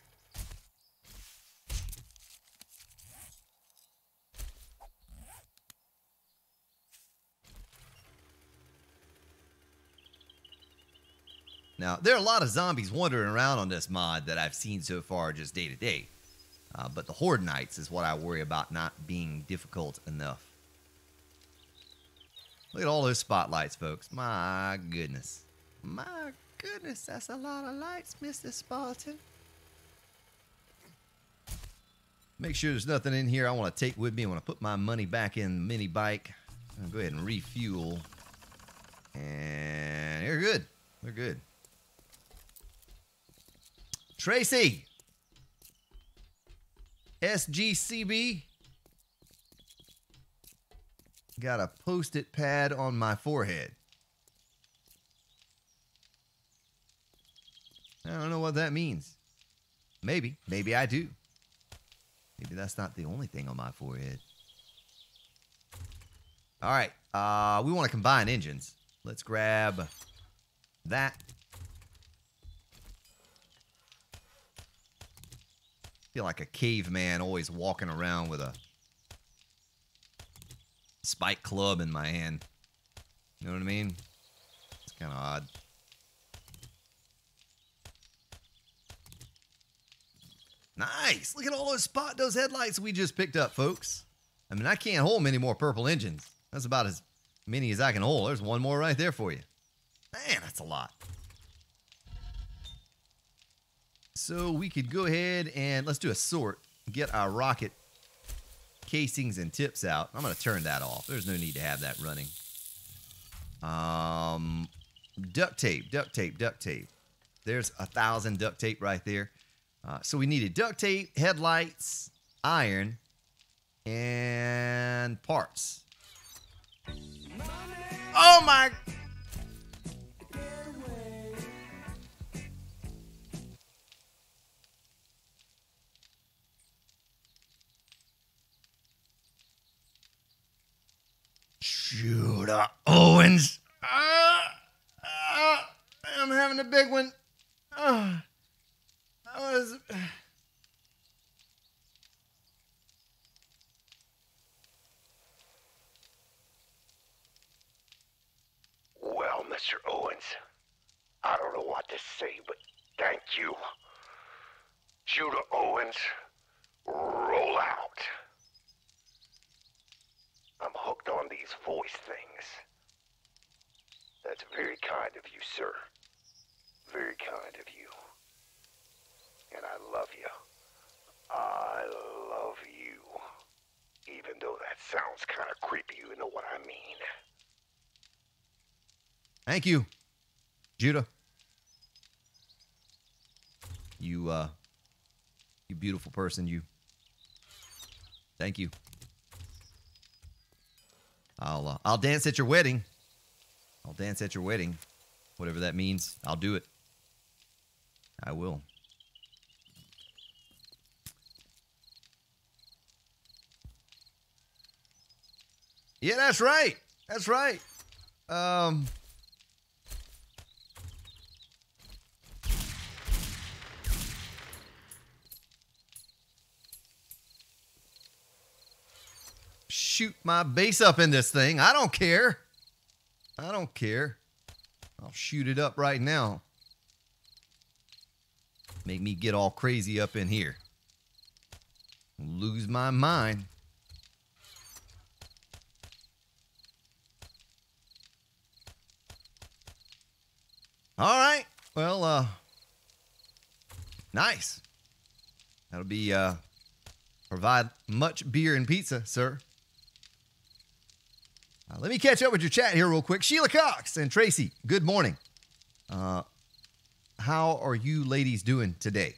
Now, there are a lot of zombies wandering around on this mod that I've seen so far just day to day. But the Horde Nights is what I worry about not being difficult enough. Look at all those spotlights, folks. My goodness. My goodness, that's a lot of lights, Mr. Spartan. Make sure there's nothing in here I want to take with me. I want to put my money back in the mini bike. I'll go ahead and refuel. And they're good. They're good. Tracy. SGCB. Got a post-it pad on my forehead. I don't know what that means. Maybe. Maybe I do. Maybe that's not the only thing on my forehead. All right. We want to combine engines. Let's grab that. Feel like a caveman always walking around with a spike club in my hand. You know what I mean? It's kind of odd. Nice! Look at all those headlights we just picked up, folks. I mean, I can't hold many more purple engines. That's about as many as I can hold. There's one more right there for you. Man, that's a lot. So we could go ahead and let's do a sort. Get our rocket casings and tips out. I'm going to turn that off. There's no need to have that running. Duct tape. There's 1,000 duct tape right there. So we needed duct tape, headlights, iron, and parts. Oh my! Shoot up, Owens. I'm having a big one. Well, Mr. Owens, I don't know what to say, but thank you. Shooter Owens, roll out. I'm hooked on these voice things. That's very kind of you, sir. Very kind of you. And I love you. I love you. Even though that sounds kind of creepy, you know what I mean. Thank you, Judah. You beautiful person, you. Thank you. I'll dance at your wedding. I'll dance at your wedding. Whatever that means, I'll do it. I will. Yeah, that's right. That's right. Shoot my base up in this thing. I don't care. I don't care. I'll shoot it up right now. Make me get all crazy up in here. Lose my mind. All right. Well, nice. That'll be, provide much beer and pizza, sir. Let me catch up with your chat here real quick. Sheila Cox and Tracy, good morning. How are you ladies doing today?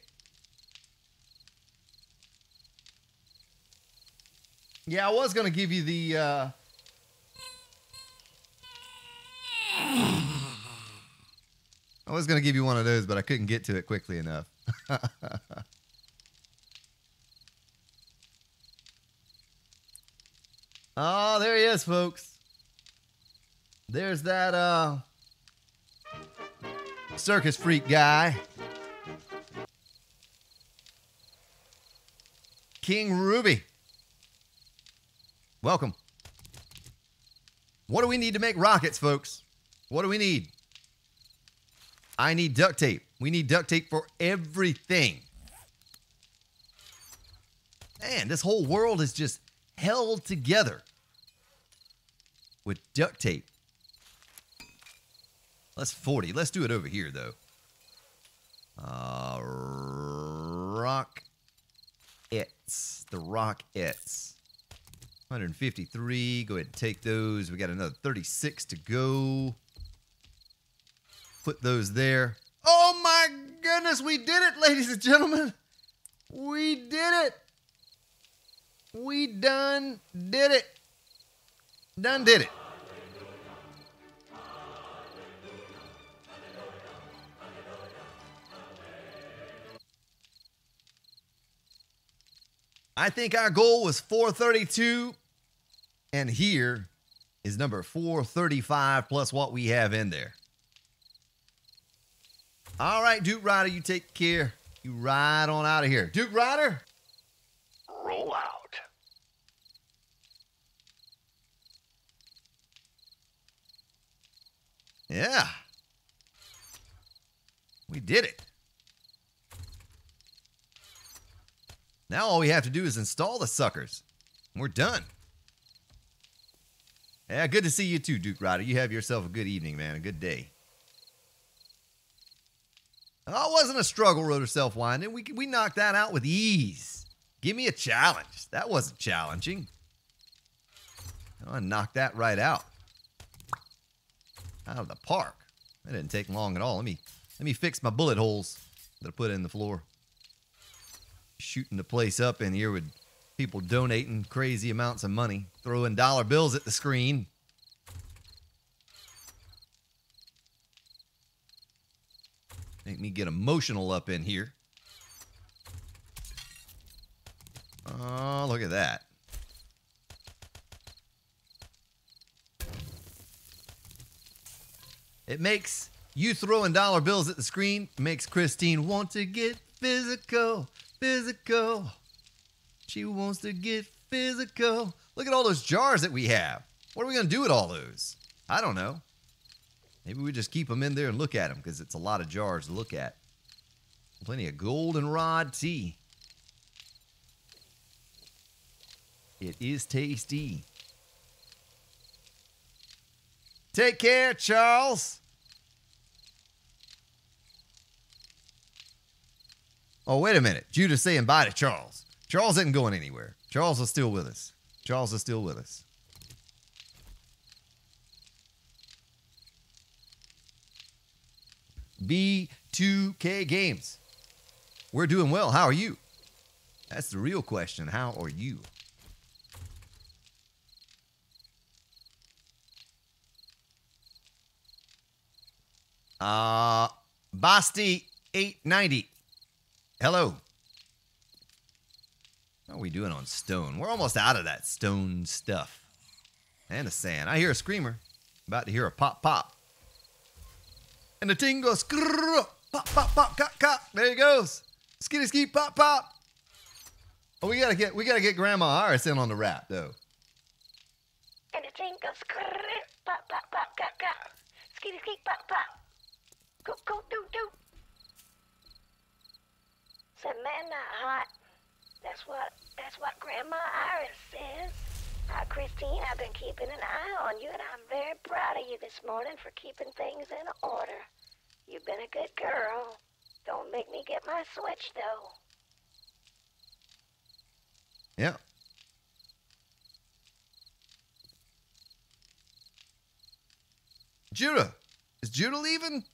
Yeah, I was going to give you the... I was going to give you one of those, but I couldn't get to it quickly enough. Oh, there he is, folks. There's that circus freak guy. King Ruby. Welcome. What do we need to make rockets, folks? What do we need? I need duct tape. We need duct tape for everything. Man, this whole world is just held together with duct tape. Let's 40. Let's do it over here, though. Rockets. The Rockets. 153. Go ahead and take those. We got another 36 to go. Put those there. Oh, my goodness. We did it, ladies and gentlemen. We did it. We done did it. Done did it. I think our goal was 432, and here is number 435 plus what we have in there. All right, Duke Rider, you take care. You ride on out of here. Duke Rider? Roll out. Yeah. We did it. Now all we have to do is install the suckers. We're done. Yeah, good to see you too, Duke Rider. You have yourself a good evening, man. A good day. Oh, it wasn't a struggle, rotor self-winding. We knocked that out with ease. Give me a challenge. That wasn't challenging. I knocked that right out. Out of the park. That didn't take long at all. Let me fix my bullet holes that I put in the floor. Shooting the place up in here with people donating crazy amounts of money, throwing dollar bills at the screen. Make me get emotional up in here. Oh, look at that. It makes you throwing dollar bills at the screen, makes Christine want to get physical, physical. She wants to get physical. Look at all those jars that we have. What are we going to do with all those? I don't know. Maybe we just keep them in there and look at them because it's a lot of jars to look at. Plenty of goldenrod tea. It is tasty. Take care, Charles. Oh, wait a minute. Judah's saying bye to Charles. Charles isn't going anywhere. Charles is still with us. Charles is still with us. B2K Games. We're doing well. How are you? That's the real question. How are you? Basti 890. Hello. How are we doing on stone? We're almost out of that stone stuff. And the sand. I hear a screamer. About to hear a pop pop. And the ting goes pop pop pop cop cop. There he goes. Skitty ski pop pop. Oh, we gotta get Grandma Iris in on the rap though. And the ting goes pop pop pop cop cop. Skitty ski pop pop. Go go do do. Said man not hot. That's what Grandma Iris says. Hi, Christine, I've been keeping an eye on you, and I'm very proud of you this morning for keeping things in order. You've been a good girl. Don't make me get my switch, though. Yeah. Judah. Is Judah leaving?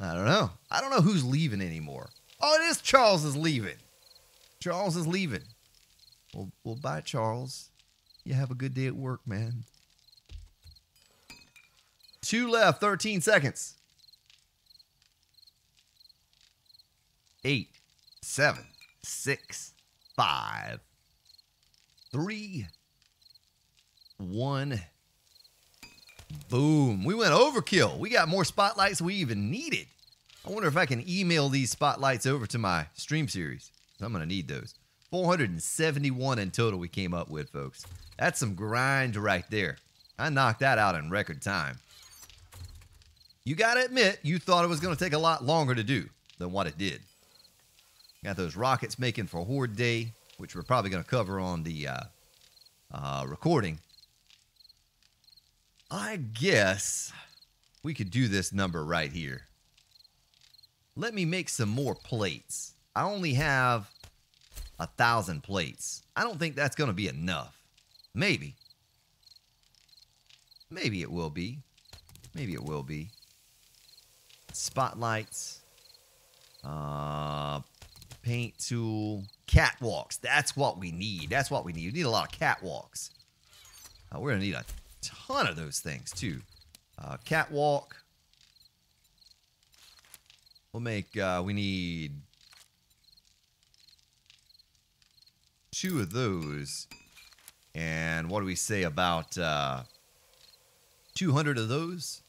I don't know. I don't know who's leaving anymore. Oh, it is Charles is leaving. Charles is leaving. Well, bye, Charles. You have a good day at work, man. 2 left, 13 seconds. 8, 7, 6, 5, 3, 1. Boom. We went overkill. We got more spotlights than we even needed. I wonder if I can email these spotlights over to my stream series. I'm going to need those. 471 in total we came up with, folks. That's some grind right there. I knocked that out in record time. You got to admit, you thought it was going to take a lot longer to do than what it did. Got those rockets making for Horde Day, which we're probably going to cover on the recording. I guess we could do this number right here. Let me make some more plates. I only have 1,000 plates. I don't think that's going to be enough. Maybe. Maybe it will be. Maybe it will be. Spotlights. Paint tool. Catwalks. That's what we need. That's what we need. We need a lot of catwalks. We're going to need a ton of those things, too. Catwalk. We'll make, we need 2 of those. And what do we say about 200 of those?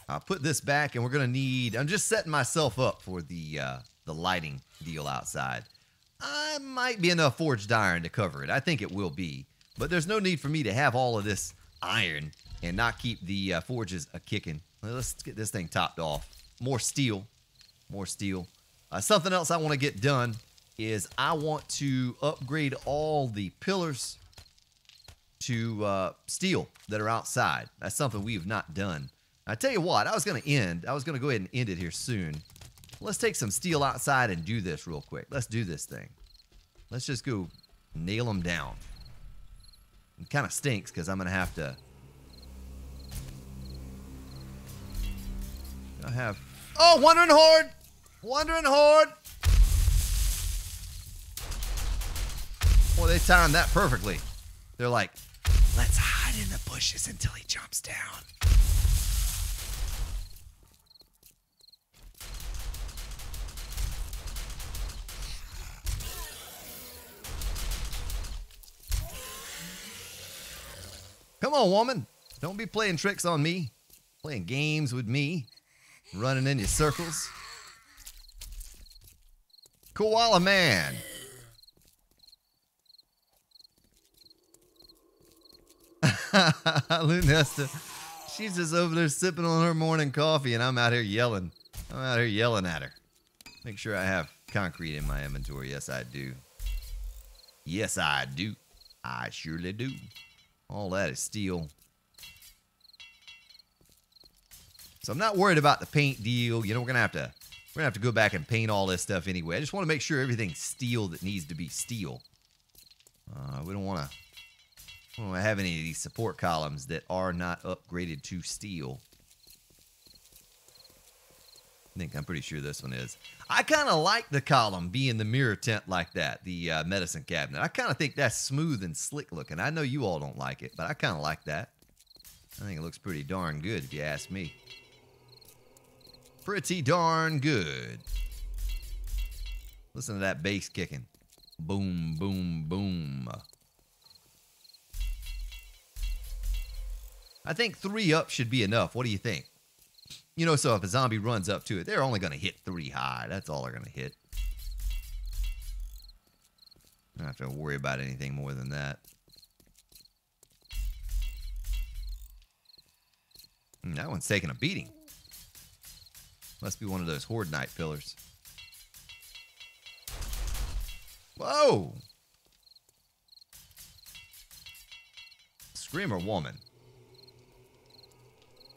I'll put this back, and we're going to need... I'm just setting myself up for the lighting deal outside. Might be enough forged iron to cover it. I think it will be. But there's no need for me to have all of this iron and not keep the forges a-kicking. Let's get this thing topped off. More steel. More steel. Something else I want to get done is I want to upgrade all the pillars to steel that are outside. That's something we have not done. I tell you what, I was going to go ahead and end it here soon. Let's take some steel outside and do this real quick. Let's do this thing. Let's just go nail them down. It kind of stinks because I'm going to have to... I have... Oh, Wandering Horde! Wandering Horde! Well, they timed that perfectly. They're like, let's hide in the bushes until he jumps down. Come on, woman. Don't be playing tricks on me. Playing games with me. Running in your circles. Koala man. Lunesta. She's just over there sipping on her morning coffee, and I'm out here yelling. I'm out here yelling at her. Make sure I have concrete in my inventory. Yes, I do. Yes, I do. I surely do. All that is steel. So I'm not worried about the paint deal. You know, we're gonna have to go back and paint all this stuff anyway. I just want to make sure everything's steel that needs to be steel. We don't want to have any of these support columns that are not upgraded to steel. I'm pretty sure this one is. I kind of like the column being the mirror tent like that, the medicine cabinet. I kind of think that's smooth and slick looking. I know you all don't like it, but I kind of like that. I think it looks pretty darn good if you ask me. Pretty darn good. Listen to that bass kicking. Boom, boom, boom. I think 3 up should be enough. What do you think? You know, so if a zombie runs up to it, they're only going to hit 3 high. That's all they're going to hit. I don't have to worry about anything more than that. That one's taking a beating. Must be one of those Horde Knight pillars. Whoa! Screamer woman.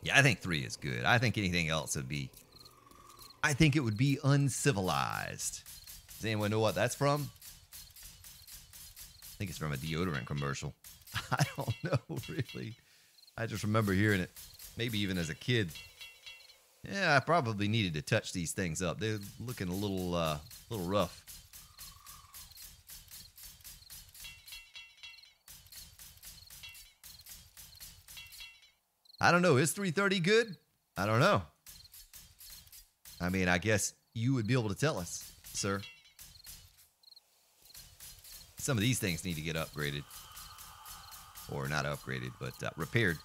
Yeah, I think 3 is good. I think anything else would be... I think it would be uncivilized. Does anyone know what that's from? I think it's from a deodorant commercial. I don't know, really. I just remember hearing it. Maybe even as a kid. Yeah, I probably needed to touch these things up. They're looking a little rough. I don't know. Is 330 good? I don't know. I mean, I guess you would be able to tell us, sir. Some of these things need to get upgraded. Or not upgraded, but repaired.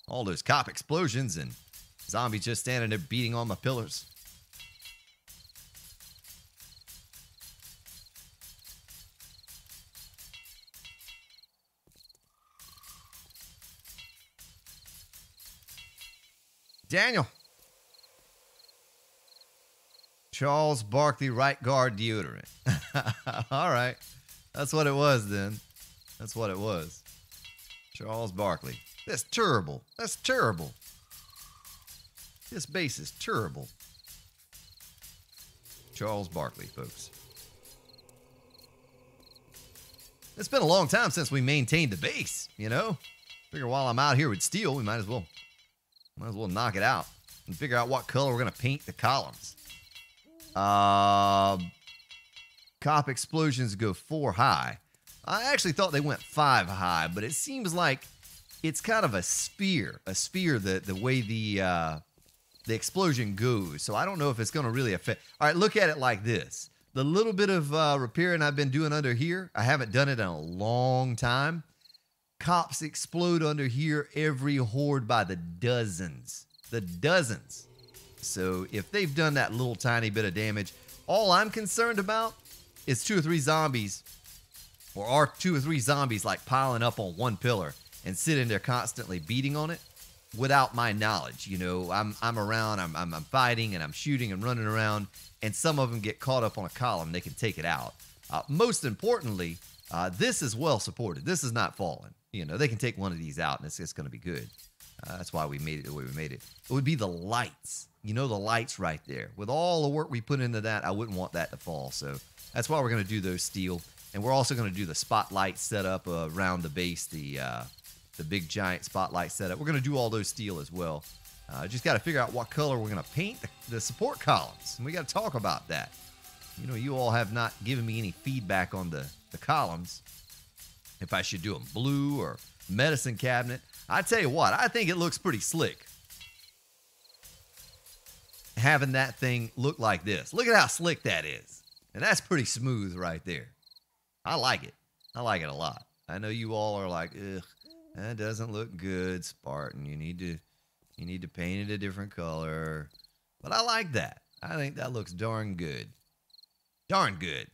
All those cop explosions and zombies just standing there beating on my pillars. Daniel. Charles Barkley right guard deodorant. All right. That's what it was then. That's what it was. Charles Barkley. That's terrible. That's terrible. This base is terrible. Charles Barkley, folks. It's been a long time since we maintained the base, you know? Figure while I'm out here with steel, we might as well knock it out and figure out what color we're going to paint the columns. Cop explosions go 4 high. I actually thought they went 5 high, but it seems like it's kind of a spear the way the explosion goes. So I don't know if it's going to really affect. All right, look at it like this. The little bit of repairing I've been doing under here, I haven't done it in a long time. Cops explode under here every horde by the dozens. The dozens. So if they've done that little tiny bit of damage, all I'm concerned about is 2 or 3 zombies, or are 2 or 3 zombies like piling up on one pillar and sitting there constantly beating on it without my knowledge. You know, I'm around, I'm fighting and I'm shooting and running around, and some of them get caught up on a column. They can take it out. Most importantly, this is well supported. This is not falling. You know, they can take one of these out and it's going to be good. That's why we made it the way we made it. It would be the lights. You know, the lights right there. With all the work we put into that, I wouldn't want that to fall. So that's why we're going to do those steel. And we're also going to do the spotlight setup around the base, the big giant spotlight setup. We're going to do all those steel as well. Just got to figure out what color we're going to paint the support columns. And we got to talk about that. You know, you all have not given me any feedback on the columns. If I should do them blue or medicine cabinet. I tell you what, I think it looks pretty slick. Having that thing look like this. Look at how slick that is. And that's pretty smooth right there. I like it. I like it a lot. I know you all are like, ugh, that doesn't look good, Spartan. You need to paint it a different color. But I like that. I think that looks darn good. Darn good.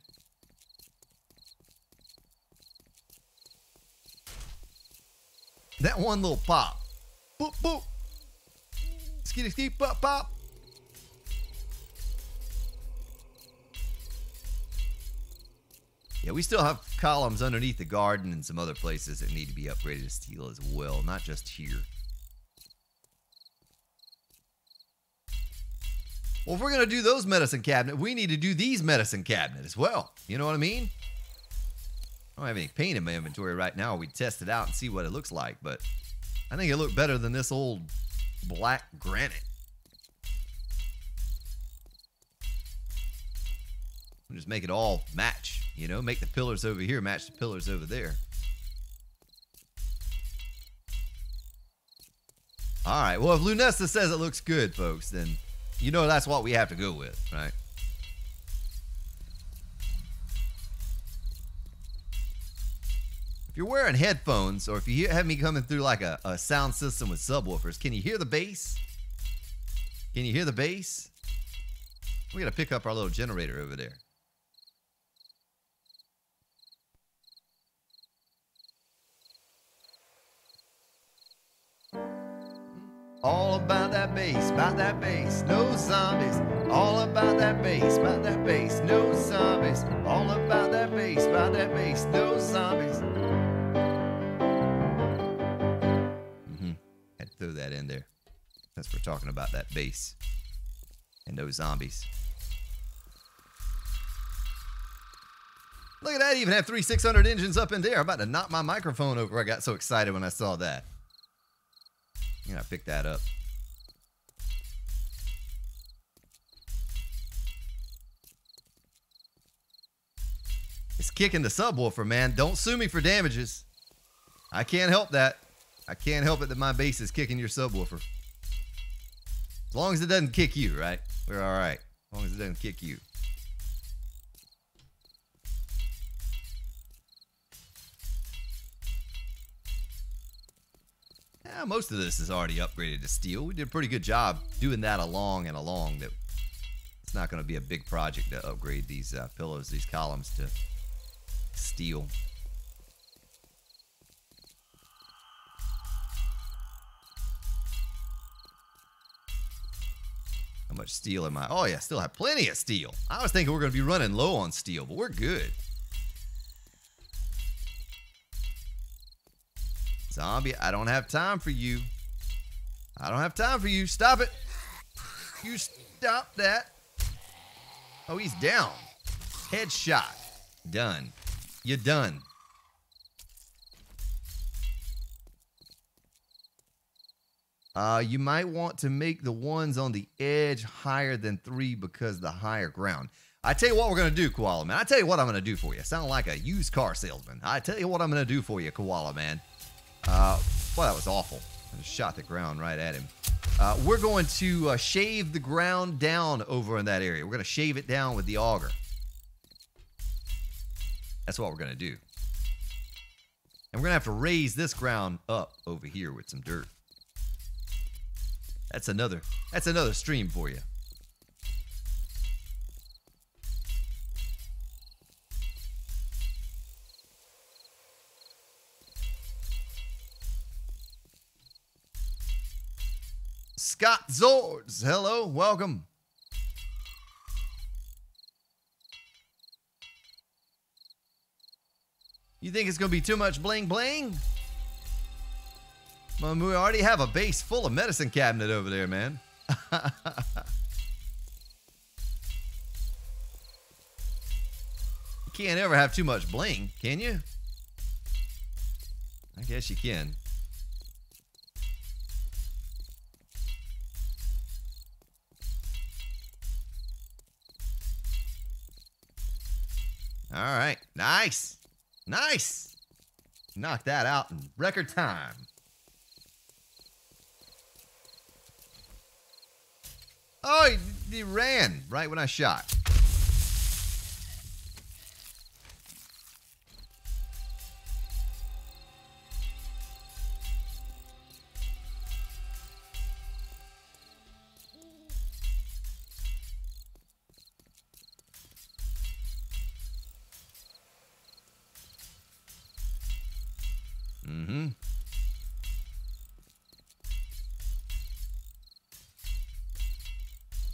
That one little pop. Boop, boop. Skitty, skitty, pop, pop. Yeah, we still have columns underneath the garden and some other places that need to be upgraded to steel as well, not just here. Well, if we're going to do those medicine cabinet, we need to do these medicine cabinet as well. You know what I mean? I don't have any paint in my inventory right now. We'd test it out and see what it looks like, but I think it looked better than this old black granite. We'll just make it all match, you know, make the pillars over here match the pillars over there. All right, well, if Lunesta says it looks good, folks, then you know that's what we have to go with, right? If you're wearing headphones, or if you have me coming through like a sound system with subwoofers, can you hear the bass? Can you hear the bass? We gotta pick up our little generator over there. All about that bass, no zombies. All about that bass, no zombies. All about that bass, no zombies. Had to throw that in there. Since we're talking about that bass and no zombies. Look at that, even have 3600 engines up in there. I'm about to knock my microphone over. I got so excited when I saw that. I'm gonna pick that up. It's kicking the subwoofer, man. Don't sue me for damages. I can't help that. I can't help it that my bass is kicking your subwoofer. As long as it doesn't kick you, right? We're all right. As long as it doesn't kick you. Yeah, most of this is already upgraded to steel. We did a pretty good job doing that along. That it's not going to be a big project to upgrade these pillows, these columns to steel. How much steel am I? Oh yeah, still have plenty of steel. I was thinking we're going to be running low on steel, but we're good. Zombie, I don't have time for you. I don't have time for you. Stop it. You stop that. Oh, he's down. Headshot. Done. You're done. You might want to make the ones on the edge higher than 3 because the higher ground. I tell you what we're going to do, Koala Man. I tell you what I'm going to do for you. I sound like a used car salesman. I tell you what I'm going to do for you, Koala Man. Well, that was awful. I just shot the ground right at him. We're going to shave the ground down over in that area. We're going to shave it down with the auger. That's what we're going to do. And we're going to have to raise this ground up over here with some dirt. That's another stream for you. Scott Zords, hello, welcome. You think it's going to be too much bling bling? Well, we already have a base full of medicine cabinet over there, man. You can't ever have too much bling, can you? I guess you can. All right. Nice. Nice. Knock that out in record time. Oh, he ran right when I shot.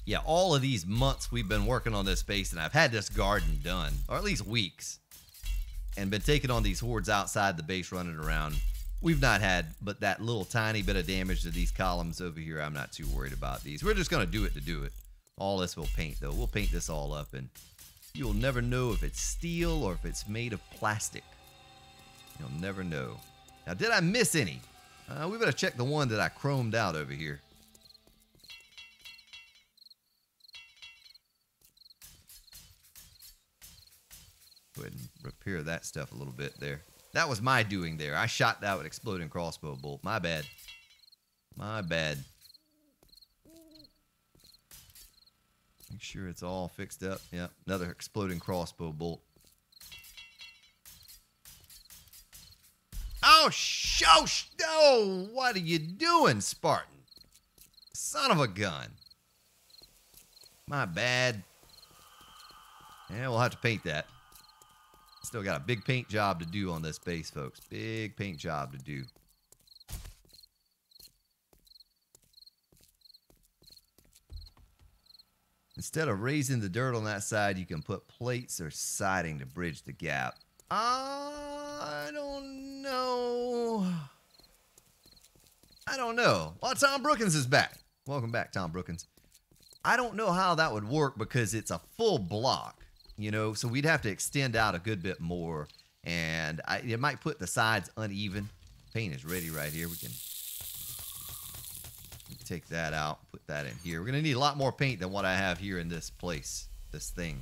Yeah, all of these months we've been working on this base, and I've had this garden done, or at least weeks, and been taking on these hordes outside the base running around. We've not had but that little tiny bit of damage to these columns over here. I'm not too worried about these. We're just going to do it to do it. All this we'll paint, though. We'll paint this all up, and you'll never know if it's steel or if it's made of plastic. You'll never know. Now, did I miss any? We better check the one that I chromed out over here. Go ahead and repair that stuff a little bit there. That was my doing there. I shot that with exploding crossbow bolt. My bad. My bad. Make sure it's all fixed up. Yep, another exploding crossbow bolt. Oh, shush! No! What are you doing, Spartan? Son of a gun. My bad. Yeah, we'll have to paint that. Still got a big paint job to do on this base, folks. Big paint job to do. Instead of raising the dirt on that side, you can put plates or siding to bridge the gap. I don't know. I don't know. Well, Tom Brookins is back. Welcome back, Tom Brookins. I don't know how that would work because it's a full block. You know, so we'd have to extend out a good bit more, and it might put the sides uneven. Paint is ready right here. We can take that out, put that in here. We're going to need a lot more paint than what I have here in this place, this thing.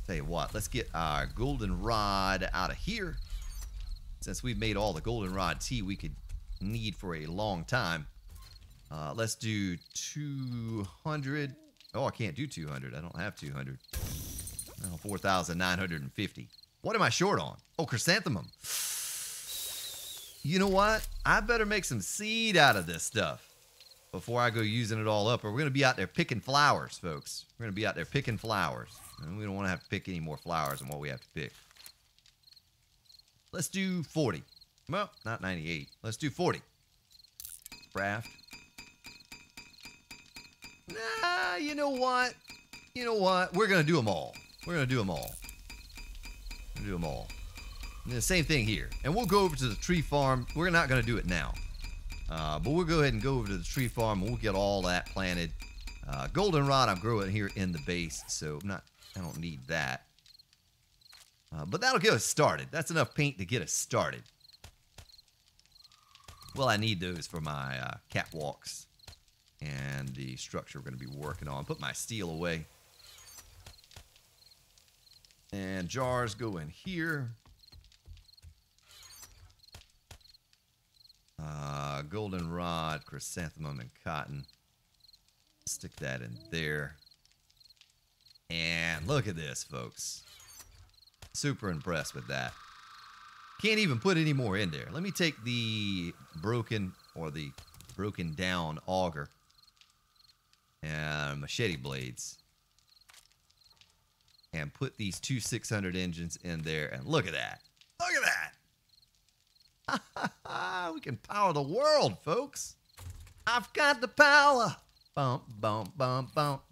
Tell you what, let's get our goldenrod out of here. Since we've made all the goldenrod tea we could need for a long time. Let's do 200. Oh, I can't do 200. I don't have 200. Oh, 4,950. What am I short on? Oh, chrysanthemum. You know what? I better make some seed out of this stuff before I go using it all up, or we're going to be out there picking flowers, folks. We're going to be out there picking flowers. And we don't want to have to pick any more flowers than what we have to pick. Let's do 40. Well, not 98. Let's do 40. Craft. Nah, you know what? You know what? We're going to do them all. We're going to do them all. We're going to do them all. And the same thing here. And we'll go over to the tree farm. We're not going to do it now. But we'll go ahead and go over to the tree farm and we'll get all that planted. Goldenrod I'm growing here in the base, so I don't need that. But that'll get us started. That's enough paint to get us started. Well, I need those for my catwalks and the structure we're going to be working on. Put my steel away. And jars go in here. Goldenrod, chrysanthemum, and cotton. Stick that in there. And look at this, folks. Super impressed with that. Can't even put any more in there. Let me take the broken down auger and machete blades and put these two 600 engines in there, and look at that. Look at that. We can power the world, folks. I've got the power. Bump, bump, bump, bump.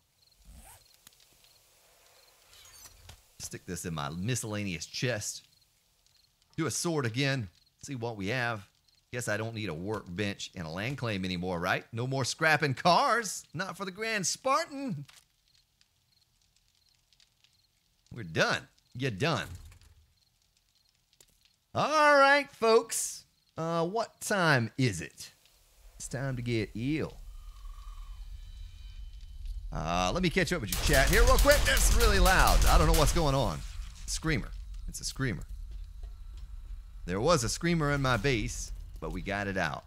Stick this in my miscellaneous chest. Do a sword again. See what we have. Guess I don't need a workbench and a land claim anymore, right? No more scrapping cars. Not for the Grand Spartan. We're done. You're done. All right, folks. What time is it? It's time to get ill. Let me catch up with your chat here real quick. It's really loud. I don't know what's going on. Screamer. It's a screamer. There was a screamer in my base, but we got it out.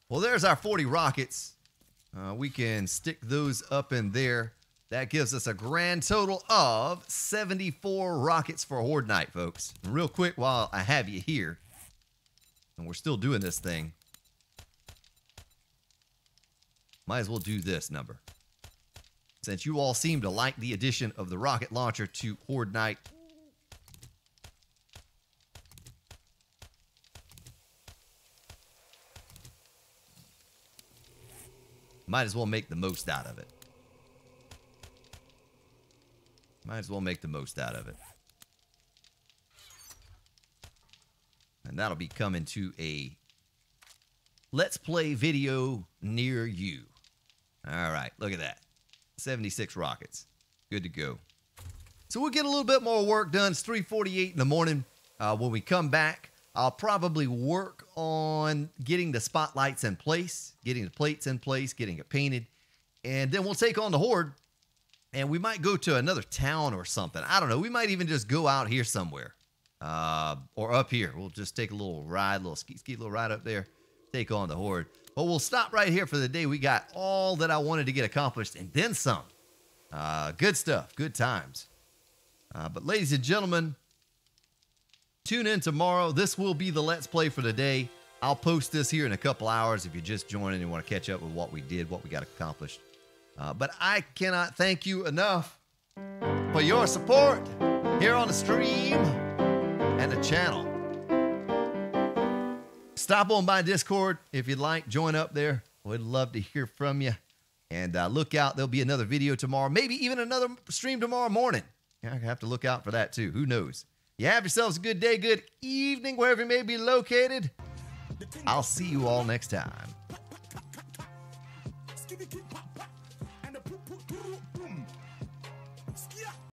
Well, there's our 40 rockets. We can stick those up in there. That gives us a grand total of 74 rockets for Horde Night, folks. And real quick, while I have you here, and we're still doing this thing, might as well do this number. Since you all seem to like the addition of the rocket launcher to Horde Night, might as well make the most out of it. Might as well make the most out of it. And that'll be coming to a Let's Play video near you. All right, look at that. 76 rockets. Good to go. So we'll get a little bit more work done. It's 3:48 in the morning. When we come back, I'll probably work on getting the spotlights in place, getting the plates in place, getting it painted, and then we'll take on the Horde, and we might go to another town or something. I don't know. We might even just go out here somewhere, or up here. We'll just take a little ride, little ski little ride up there, take on the Horde. But we'll stop right here for the day. We got all that I wanted to get accomplished, and then some. Good stuff, good times. But ladies and gentlemen, tune in tomorrow. This will be the Let's Play for the day. I'll post this here in a couple hours if you're just joining and want to catch up with what we did, what we got accomplished. But I cannot thank you enough for your support here on the stream and the channel. Stop on by Discord if you'd like. Join up there. We'd love to hear from you. And look out. There'll be another video tomorrow. Maybe even another stream tomorrow morning. I have to look out for that too. Who knows? You have yourselves a good day, good evening, wherever you may be located. I'll see you all next time.